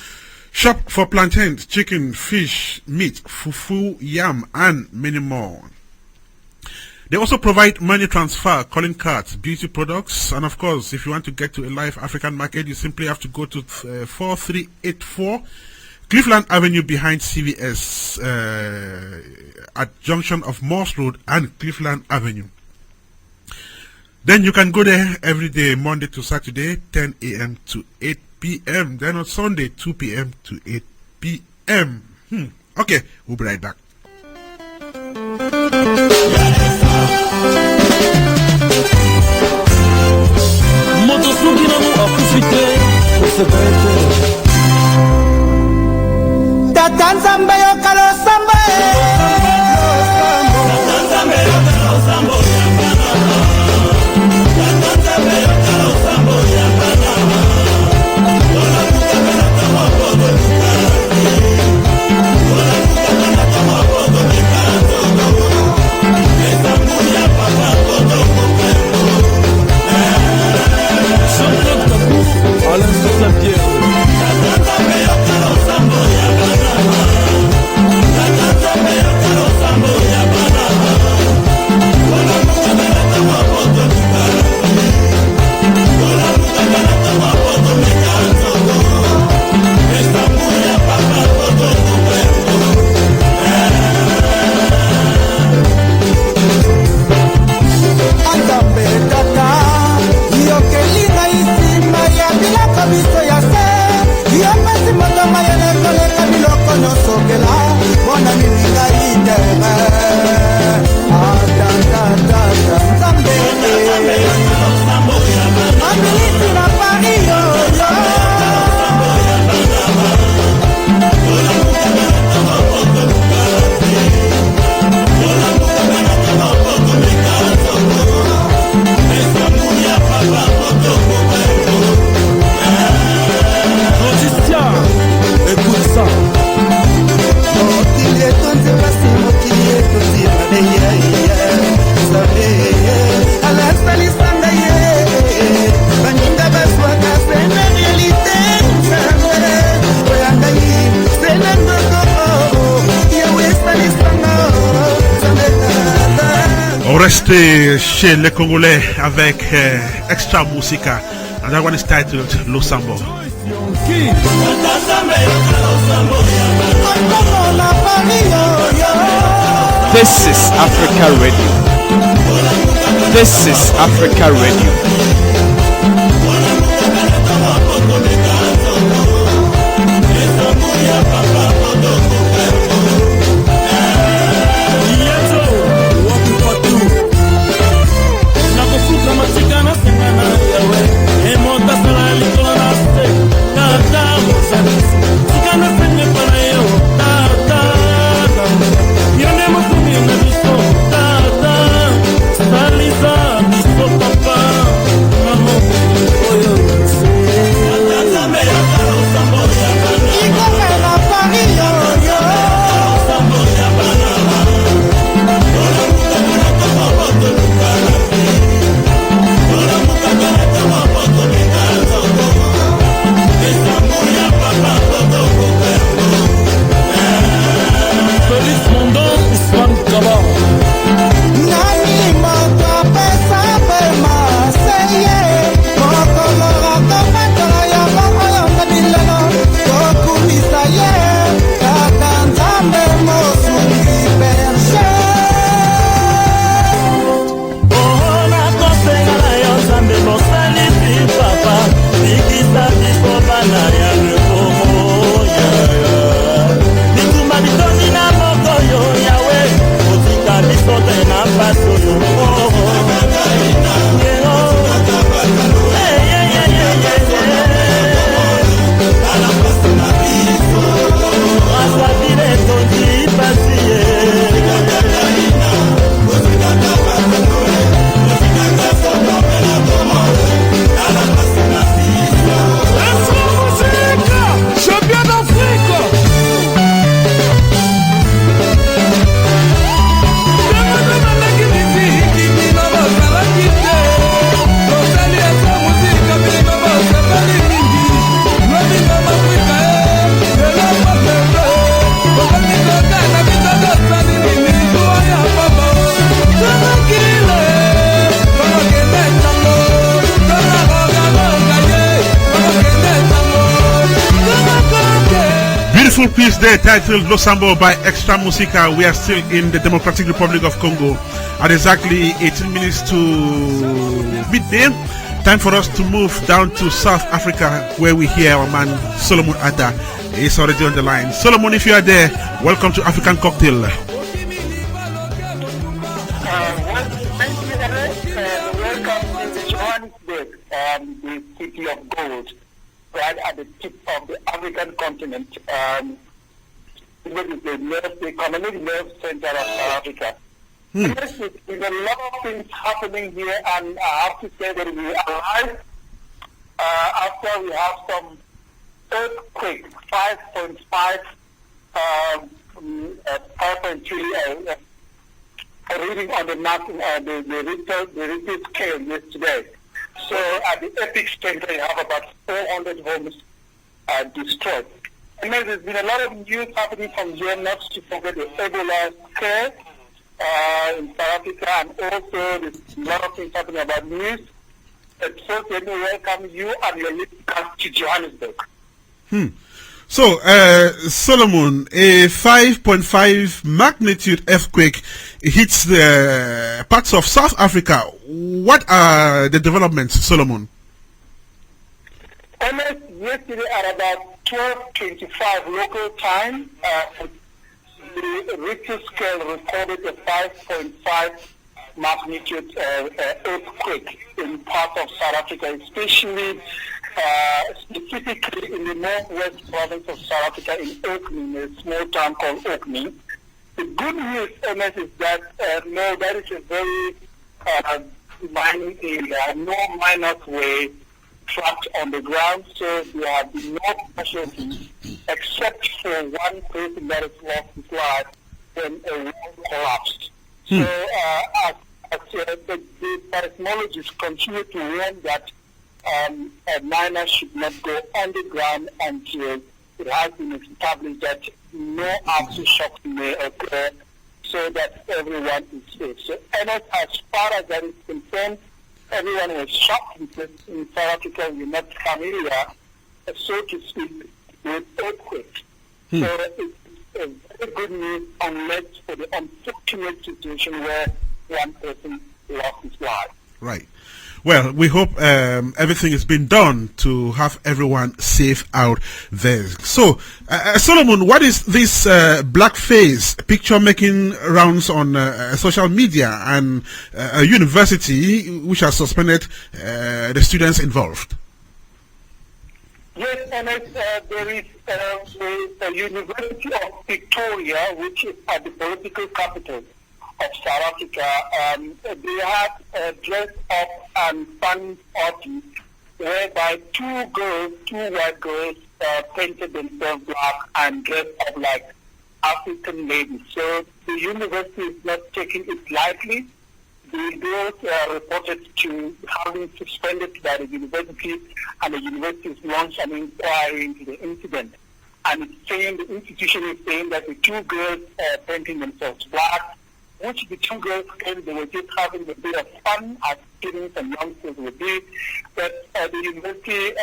Shop for plantains, chicken, fish, meat, fufu, yam, and many more. They also provide money transfer, calling cards, beauty products, and of course, if you want to get to a live African market, you simply have to go to 4384 Cleveland Avenue behind CVS at junction of Morse Road and Cleveland Avenue. Then you can go there every day, Monday to Saturday, 10 a.m. to 8 p.m. Then on Sunday, 2 p.m. to 8 p.m. Okay, we'll be right back. Restez chez les Congolais avec Extra Musica, and that one is titled Losambo. This is Africa Radio. This is Africa Radio. Papa beautiful piece there titled Losambo by Extra Musica. We are still in the Democratic Republic of Congo at exactly 18 minutes to midday. Time for us to move down to South Africa, where we hear our man Souleyman Ada is already on the line. Souleyman, if you are there, welcome to African Cocktail. Thank you, Ernest. Welcome to Johannesburg, the city of gold, right at the tip of the African continent. It is the economic nerve center of South Africa. There's a lot of things happening here, and I have to say that we are alive after we have some earthquake, 5.5, 5.3 reading on the Richter scale yesterday. So at the epic center, you have about 400 homes destroyed. And there's been a lot of news happening from here, not to forget the Ebola scare in South Africa, and also there's a lot of things happening about news. So let me welcome you and your listeners to Johannesburg. So, Souleyman, a 5.5 magnitude earthquake hits the parts of South Africa. What are the developments, Souleyman? Almost yesterday at about 12:25 local time, the Richter scale recorded a 5.5 magnitude earthquake in parts of South Africa, especially specifically in the northwest province of South Africa, in Orkney, a small town called Orkney. The good news, Ernest, is that no, that is a very mining area. No miners were trapped on the ground, so there have been no casualties except for one person that has lost his life when a wall collapsed. So, the seismologists continue to warn that a miner should not go underground until it has been established that no aftershocks may occur, so that everyone is safe. So, and as far as that is concerned, everyone was shocked because in South Africa we're not familiar, so to speak, with earthquakes. So it's a very good news, unless for the unfortunate situation where one person lost his life. Right. Well, we hope everything has been done to have everyone safe out there. So, Souleyman, what is this blackface picture making rounds on social media and a university which has suspended the students involved? Yes, and there is the University of Victoria, which is at the political capital of South Africa. They have dressed up and fun party whereby two white girls painted themselves black and dressed up like African ladies. So the university is not taking it lightly. The girls reported to having suspended by the university, and the university has launched an inquiry into the incident. And it's saying, the institution is saying that the two girls painting themselves black, which the two girls claimed they were just having a bit of fun, as students and youngsters would do. But the university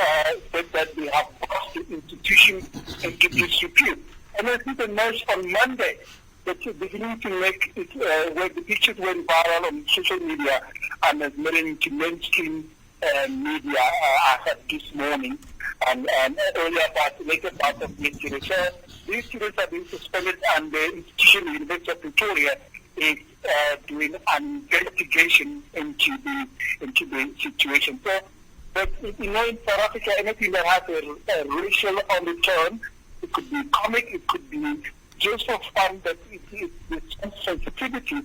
said that they have forced the institution into disrepute. And I think emerged on Monday that you're beginning to make it, where the pictures went viral on social media and has made it into mainstream media as of this morning and later part of yesterday. So these students have been suspended, and the institution, the University of Victoria, is doing an investigation into the situation. So, but you know, in South Africa, anything that has a racial undertone, it could be comic, it could be just for fun, but there's some sensitivity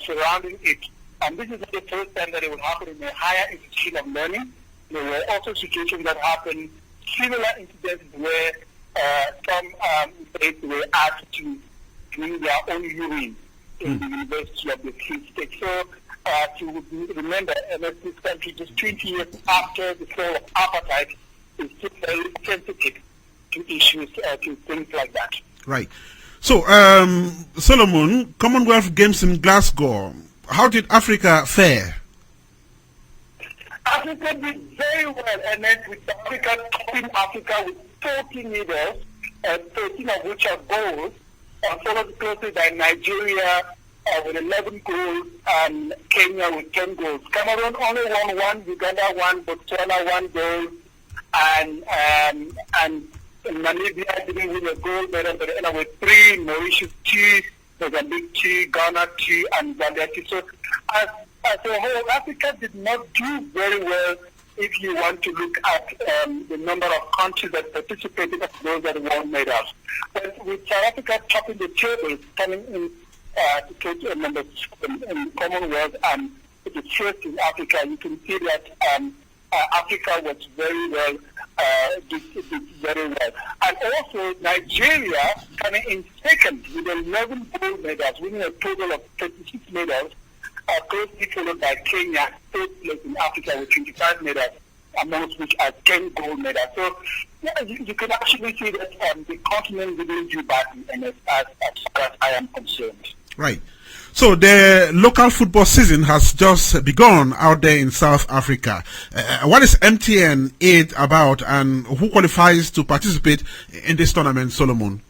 surrounding it. And this is not the first time that it will happen in a higher institution of learning. There were also situations that happened, similar incidents where some states were asked to bring their own urine in the University of the Free State. So to remember, this country, just 20 years after the fall of apartheid, is still very sensitive to issues, to things like that. Right. So, Souleyman, Commonwealth Games in Glasgow, how did Africa fare? Africa did very well, and then with Africa topping Africa with 40 medals, 13 of which are goals, followed closely by Nigeria with 11 goals and Kenya with 10 goals. Cameroon only won 1, Uganda 1, Botswana 1 goal, and Namibia didn't win a goal, but anyway, 3, Mauritius 2, Mozambique 2, Ghana 2, and Zambia 2. So as a whole, Africa did not do very well if you want to look at the number of countries that participated and those that won medals. But with South Africa topping the table, coming in to take number 7 in the Commonwealth and the first in Africa, you can see that Africa was very well, did very well. And also Nigeria coming in second with 11 gold medals, winning a total of 36 medals, closely followed by Kenya, third place in Africa with 25 medals, amongst which are 10 gold medals. So yeah, you can actually see that the continent didn't do badly, and as far as I am concerned. Right. So the local football season has just begun out there in South Africa. What is MTN 8 about, and who qualifies to participate in this tournament, Solomon?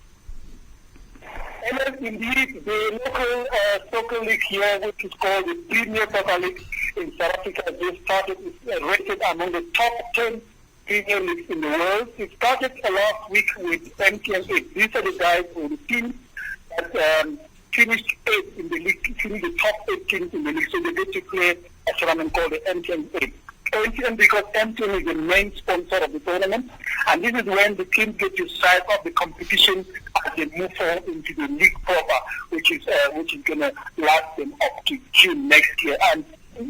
And indeed, the local soccer league here, which is called the Premier Soccer League in South Africa, just started. It's rated among the top 10 Premier leagues in the world. It started last week with MTN 8. These are the guys or the teams that finished 8th in the league, finished the top 8 teams in the league. So they get to play a tournament called the MTN 8. MTN, because MTN is the main sponsor of the tournament, and this is when the teams get to size up the competition as they move forward into the league proper, which is going to last them up to June next year. And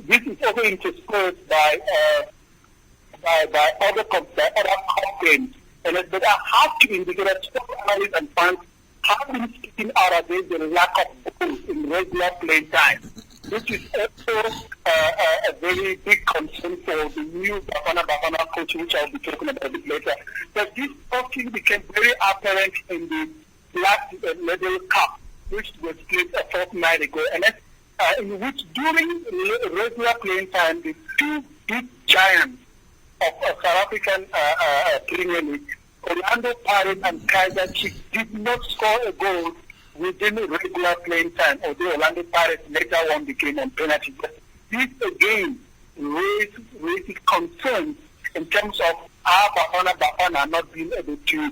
this is also interspersed by other cup games. But I have to indicate that sports analysts and fans have been speaking out against the lack of goals in regular play time, which is also a very big concern for the new Bafana coach, which I'll be talking about a bit later. But this talking became very apparent in the Black Medal Cup, which was played a fortnight ago, and in which during regular playing time, the two big giants of South African Premier League, Orlando Pirates and Kaizer Chiefs, did not score a goal within regular playing time, although Orlando Pirates later won the game on penalty. But this again raises concerns in terms of our Bafana not being able to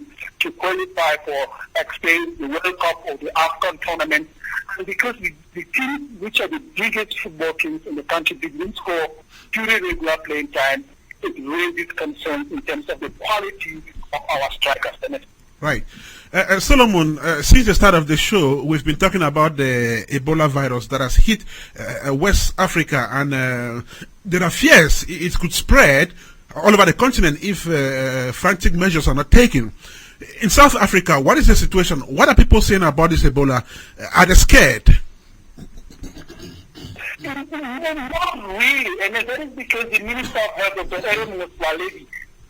qualify for experience the World Cup or the AFCON tournament. And because the teams which are the biggest football teams in the country didn't score during regular playing time, it raises concerns in terms of the quality of our strikers. Right. Solomon, since the start of the show, we've been talking about the Ebola virus that has hit West Africa, and there are fears it could spread all over the continent if frantic measures are not taken. In South Africa, what is the situation? What are people saying about this Ebola? Are they scared? Not really, and that is because the Minister of Health, Dr. Ernest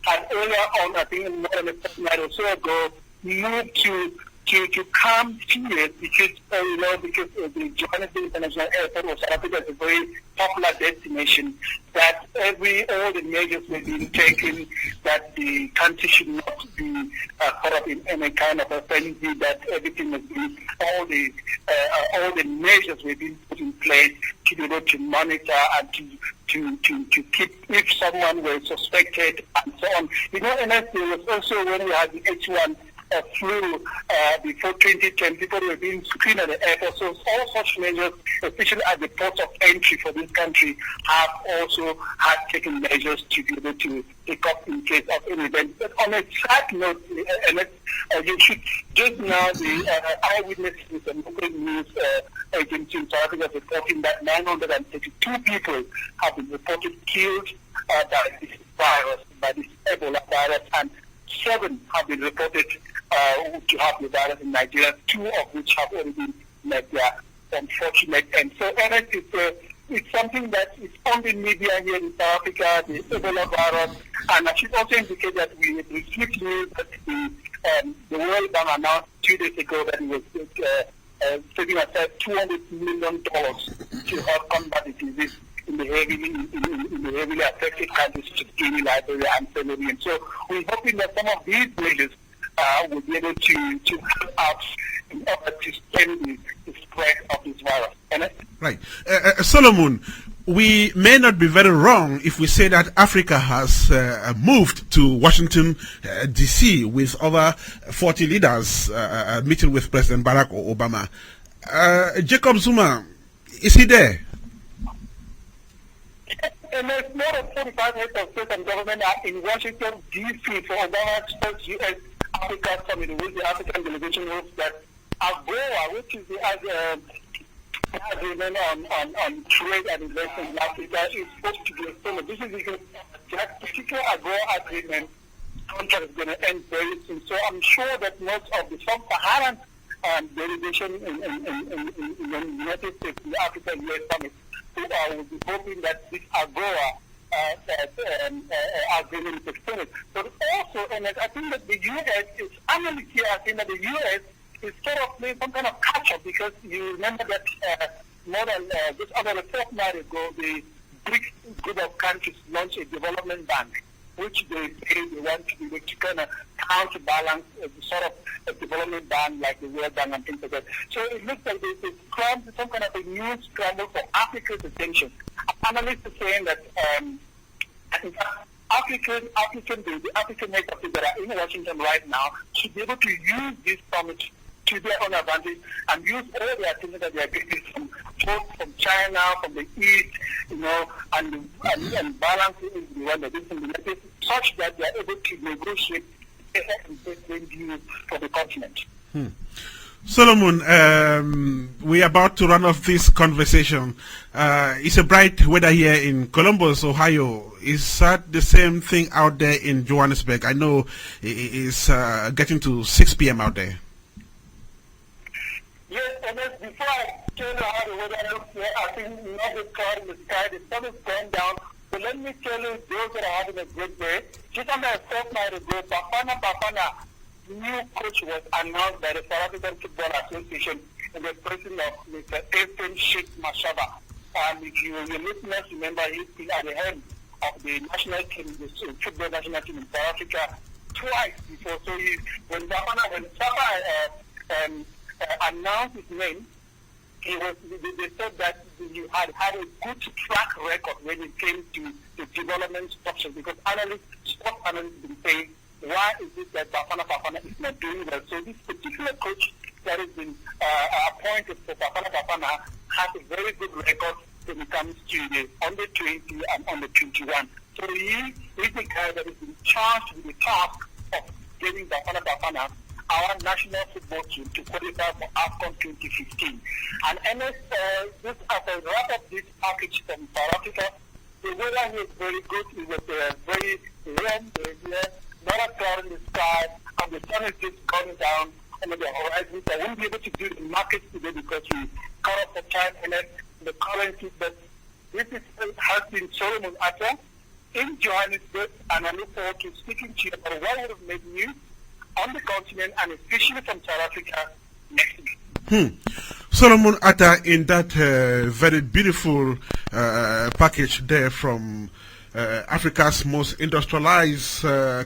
had earlier on, I think more than a fortnight or so ago, moved to calm fears because the Johannesburg International Airport of South Africa is a very popular destination, that all the measures were being taken, that the country should not be caught up in any kind of a frenzy, that everything was being, all the measures were being put in place to be able to monitor and to keep, if someone was suspected and so on. And there was also when we had the H1 flu before 2010, people were being screened at the airport. So all such measures, especially at the ports of entry for this country, have also had taken measures to be able to pick up in case of an event. But on a side note, you should just now the eyewitnesses and local news agency in South Africa reporting that 932 people have been reported killed by this virus, by this Ebola virus, and 7 have been reported to have the virus in Nigeria, 2 of which have already met their unfortunate end. So it's something that is on the media here in South Africa, the Ebola virus, and I should also indicate that we received news that the World Bank announced 2 days ago that it was setting aside $200 million to help combat the disease in the heavily affected countries such as Guinea, Liberia, and Sede. And so we're hoping that some of these measures will be able to help out in order to stem the spread of this virus. Right. Solomon, we may not be very wrong if we say that Africa has moved to Washington, D.C. with over 40 leaders meeting with President Barack Obama. Jacob Zuma, is he there? And there's more than 45 heads of state and government are in Washington, D.C. for Obama's first U.S. Africa Summit, with the African delegation hopes that AGOA, which is the agreement on trade and investment in Africa, is supposed to be extended. This is because that particular AGOA agreement contract is going to end very soon. So I'm sure that most of the sub-Saharan delegation in the United States, the Africa-US Summit, will be hoping that this AGOA agreement is extended. But also, and I think that the U.S. is, analysts here, I think that the U.S. is sort of playing some kind of catch-up, because you remember that more than just about a fortnight ago, the BRICS group of countries launched a development bank, which they say they want to be able to kind of counterbalance sort of a development bank like the World Bank and things like that. So it looks like there's some kind of a new scramble for Africa's attention. Analysts are saying that in fact, the African heads of state that are in Washington right now should be able to use this summit to their own advantage and use all the attention that they are getting from China, from the East, and balance it in the one that is in the United States, such that they are able to negotiate investment deals for the continent. Solomon, we are about to run off this conversation. It's a bright weather here in Columbus, Ohio. Is that the same thing out there in Johannesburg? I know it's getting to 6 p.m. out there. Yes, and before I tell you how the weather looks here, I think not the cloud in the sky, the sun is going down. But let me tell you, those that are having a good day, just under a fortnight ago, Bafana, new coach was announced by the South African Football Association in the presence of Mr. Efren Sheikh Mashaba. And if your listeners remember, he's been at the head of the national team, the football national team in South Africa twice before. So when Safa announced his name, they said that he had a good track record when it came to the development structure, because sports analysts have been saying, why is it that Bafana is not doing well? So this particular coach that has been appointed for Bafana has a very good record when it comes to the under 20 and under 21. So he is the guy that has been charged with the task of getting Bafana, our national football team, to qualify for AFCON 2015. And Ernest, just as I wrap up this package from South Africa, the weather here is very good. It was very warm, not a cloud in the sky, and the sun is just going down over the horizon. So I won't be able to do the markets today because we cut off the time and the currency. But this has been Souleyman Kouyate in Johannesburg, and I look forward to speaking to you about what would have made news on the continent, and especially from South Africa next week. Souleyman Kouyate in that very beautiful package there from Africa's most industrialized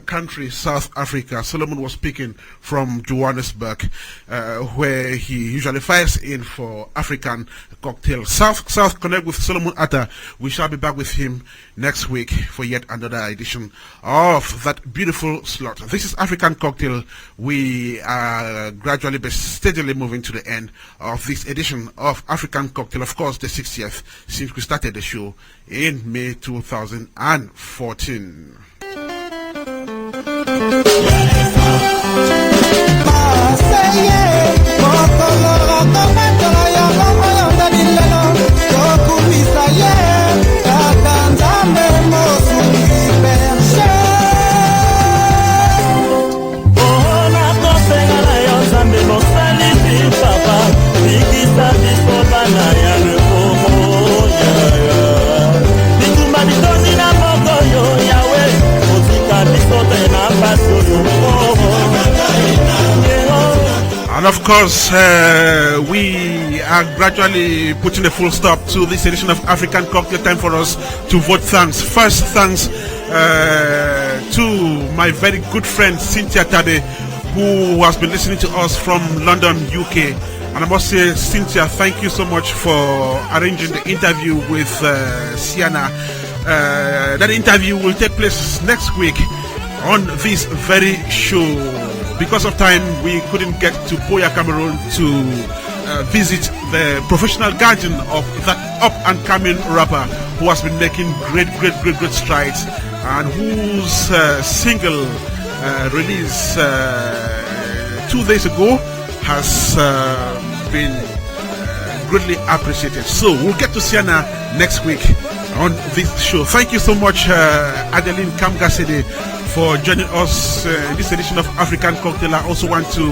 country, South Africa. Solomon was speaking from Johannesburg, where he usually flies in for African cocktails. South Connect with Souleyman Kouyate. We shall be back with him next week for yet another edition of that beautiful slot. This is African Cocktail. We are gradually but steadily moving to the end of this edition of African Cocktail. Of course, the 60th since we started the show in May 2014. And of course, we are gradually putting a full stop to this edition of African Cocktail. Time for us to vote thanks. First, thanks to my very good friend Cynthia Tabe, who has been listening to us from London, UK. And I must say, Cynthia, thank you so much for arranging the interview with CIANA. That interview will take place next week on this very show. Because of time, we couldn't get to Boya, Cameroon to visit the professional guardian of that up-and-coming rapper who has been making great strides and whose single release 2 days ago has been greatly appreciated. So we'll get to CIANA next week on this show. Thank you so much, Adeline, Kamga, Sede, for joining us in this edition of African Cocktail. I also want to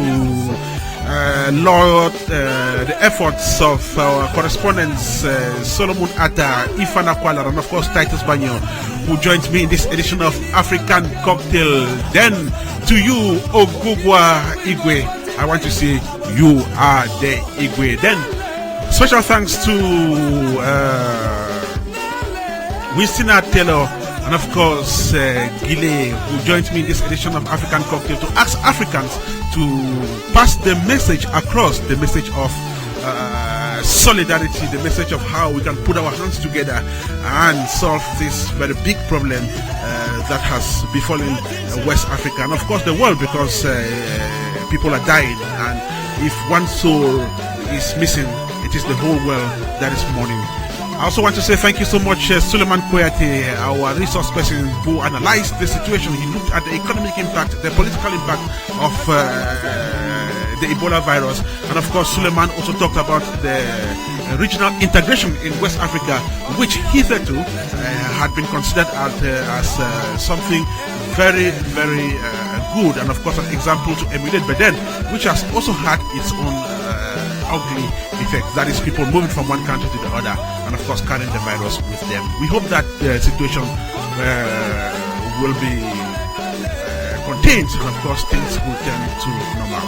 laud the efforts of our correspondents Solomon Atta, Ifana Kwalar, and of course Titus Banyo, who joins me in this edition of African Cocktail. Then to you, Ogugua Igwe, I want to say you are the Igwe. Then special thanks to Winston Taylor and of course Gile, who joined me in this edition of African Cocktail to ask Africans to pass the message across, the message of solidarity, the message of how we can put our hands together and solve this very big problem that has befallen West Africa and of course the world, because people are dying, and if one soul is missing, it is the whole world that is mourning. I also want to say thank you so much, Souleyman Kouyate, our resource person who analyzed the situation. He looked at the economic impact, the political impact of the Ebola virus, and of course Souleyman also talked about the regional integration in West Africa, which hitherto had been considered as something very good, and of course an example to emulate, but then which has also had its own ugly effect. That is people moving from one country to the other, and of course carrying the virus with them. We hope that the situation will be contained, and of course things will turn to normal.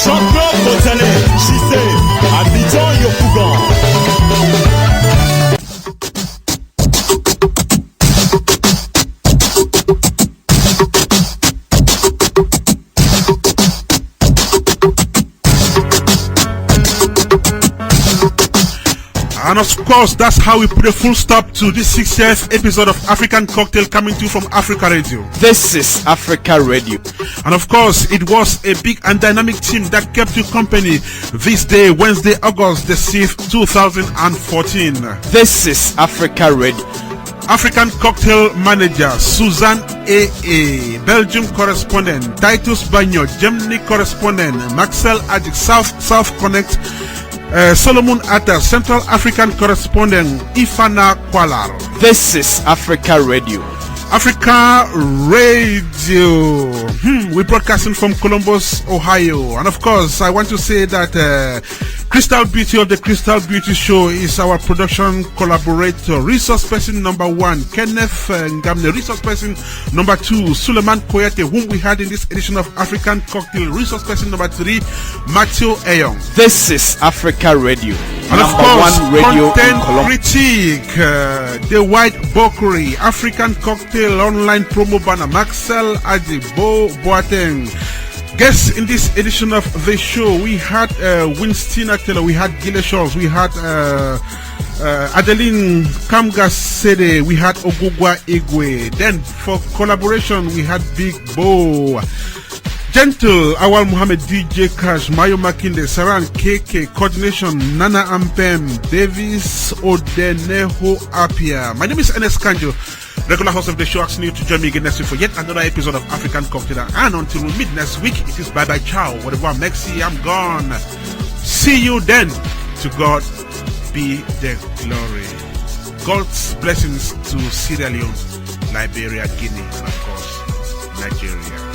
Jean-Claude Botane, she said, Abidjan Yopougon. And of course, that's how we put a full stop to this 60th episode of African Cocktail, coming to you from Africa Radio. This is Africa Radio. And of course, it was a big and dynamic team that kept you company this day, Wednesday, August the 6th, 2014. This is Africa Radio. African Cocktail Manager Suzanne A.A., Belgium correspondent Titus Banyo, Germany correspondent Maxel Adjik, South Connect, Solomon Atta, Central African correspondent Ifana Kwalar. This is Africa Radio. Africa Radio. We're broadcasting from Columbus, Ohio. And of course, I want to say that Crystal Beauty of the Crystal Beauty Show is our production collaborator. Resource person number 1, Kenneth Ngamne. Resource person number 2, Souleyman Kouyate, whom we had in this edition of African Cocktail. Resource person number 3, Matthew Eyong. This is Africa Radio. And of course, content critique, The White Bokery, African Cocktail online promo banner, Maxel Ajibo Boateng. Guests in this edition of the show, we had Winston Taylor, we had Gile Shores, we had Adeline, Kamga, Sede, we had Ogugua Igwe. Then for collaboration, we had Big Bo, Gentle, Awal Muhammad, DJ Cash, Mayo Makinde, Saran KK, Coordination, Nana Ampem, Davis Odeneho Apia. My name is Ernest Kanjo, regular host of the show, asking you to join me again next week for yet another episode of African Cocktail. And until we meet next week, it is bye bye, ciao. Whatever, Mexi, I'm gone. See you then. To God be the glory. God's blessings to Sierra Leone, Liberia, Guinea, and of course, Nigeria.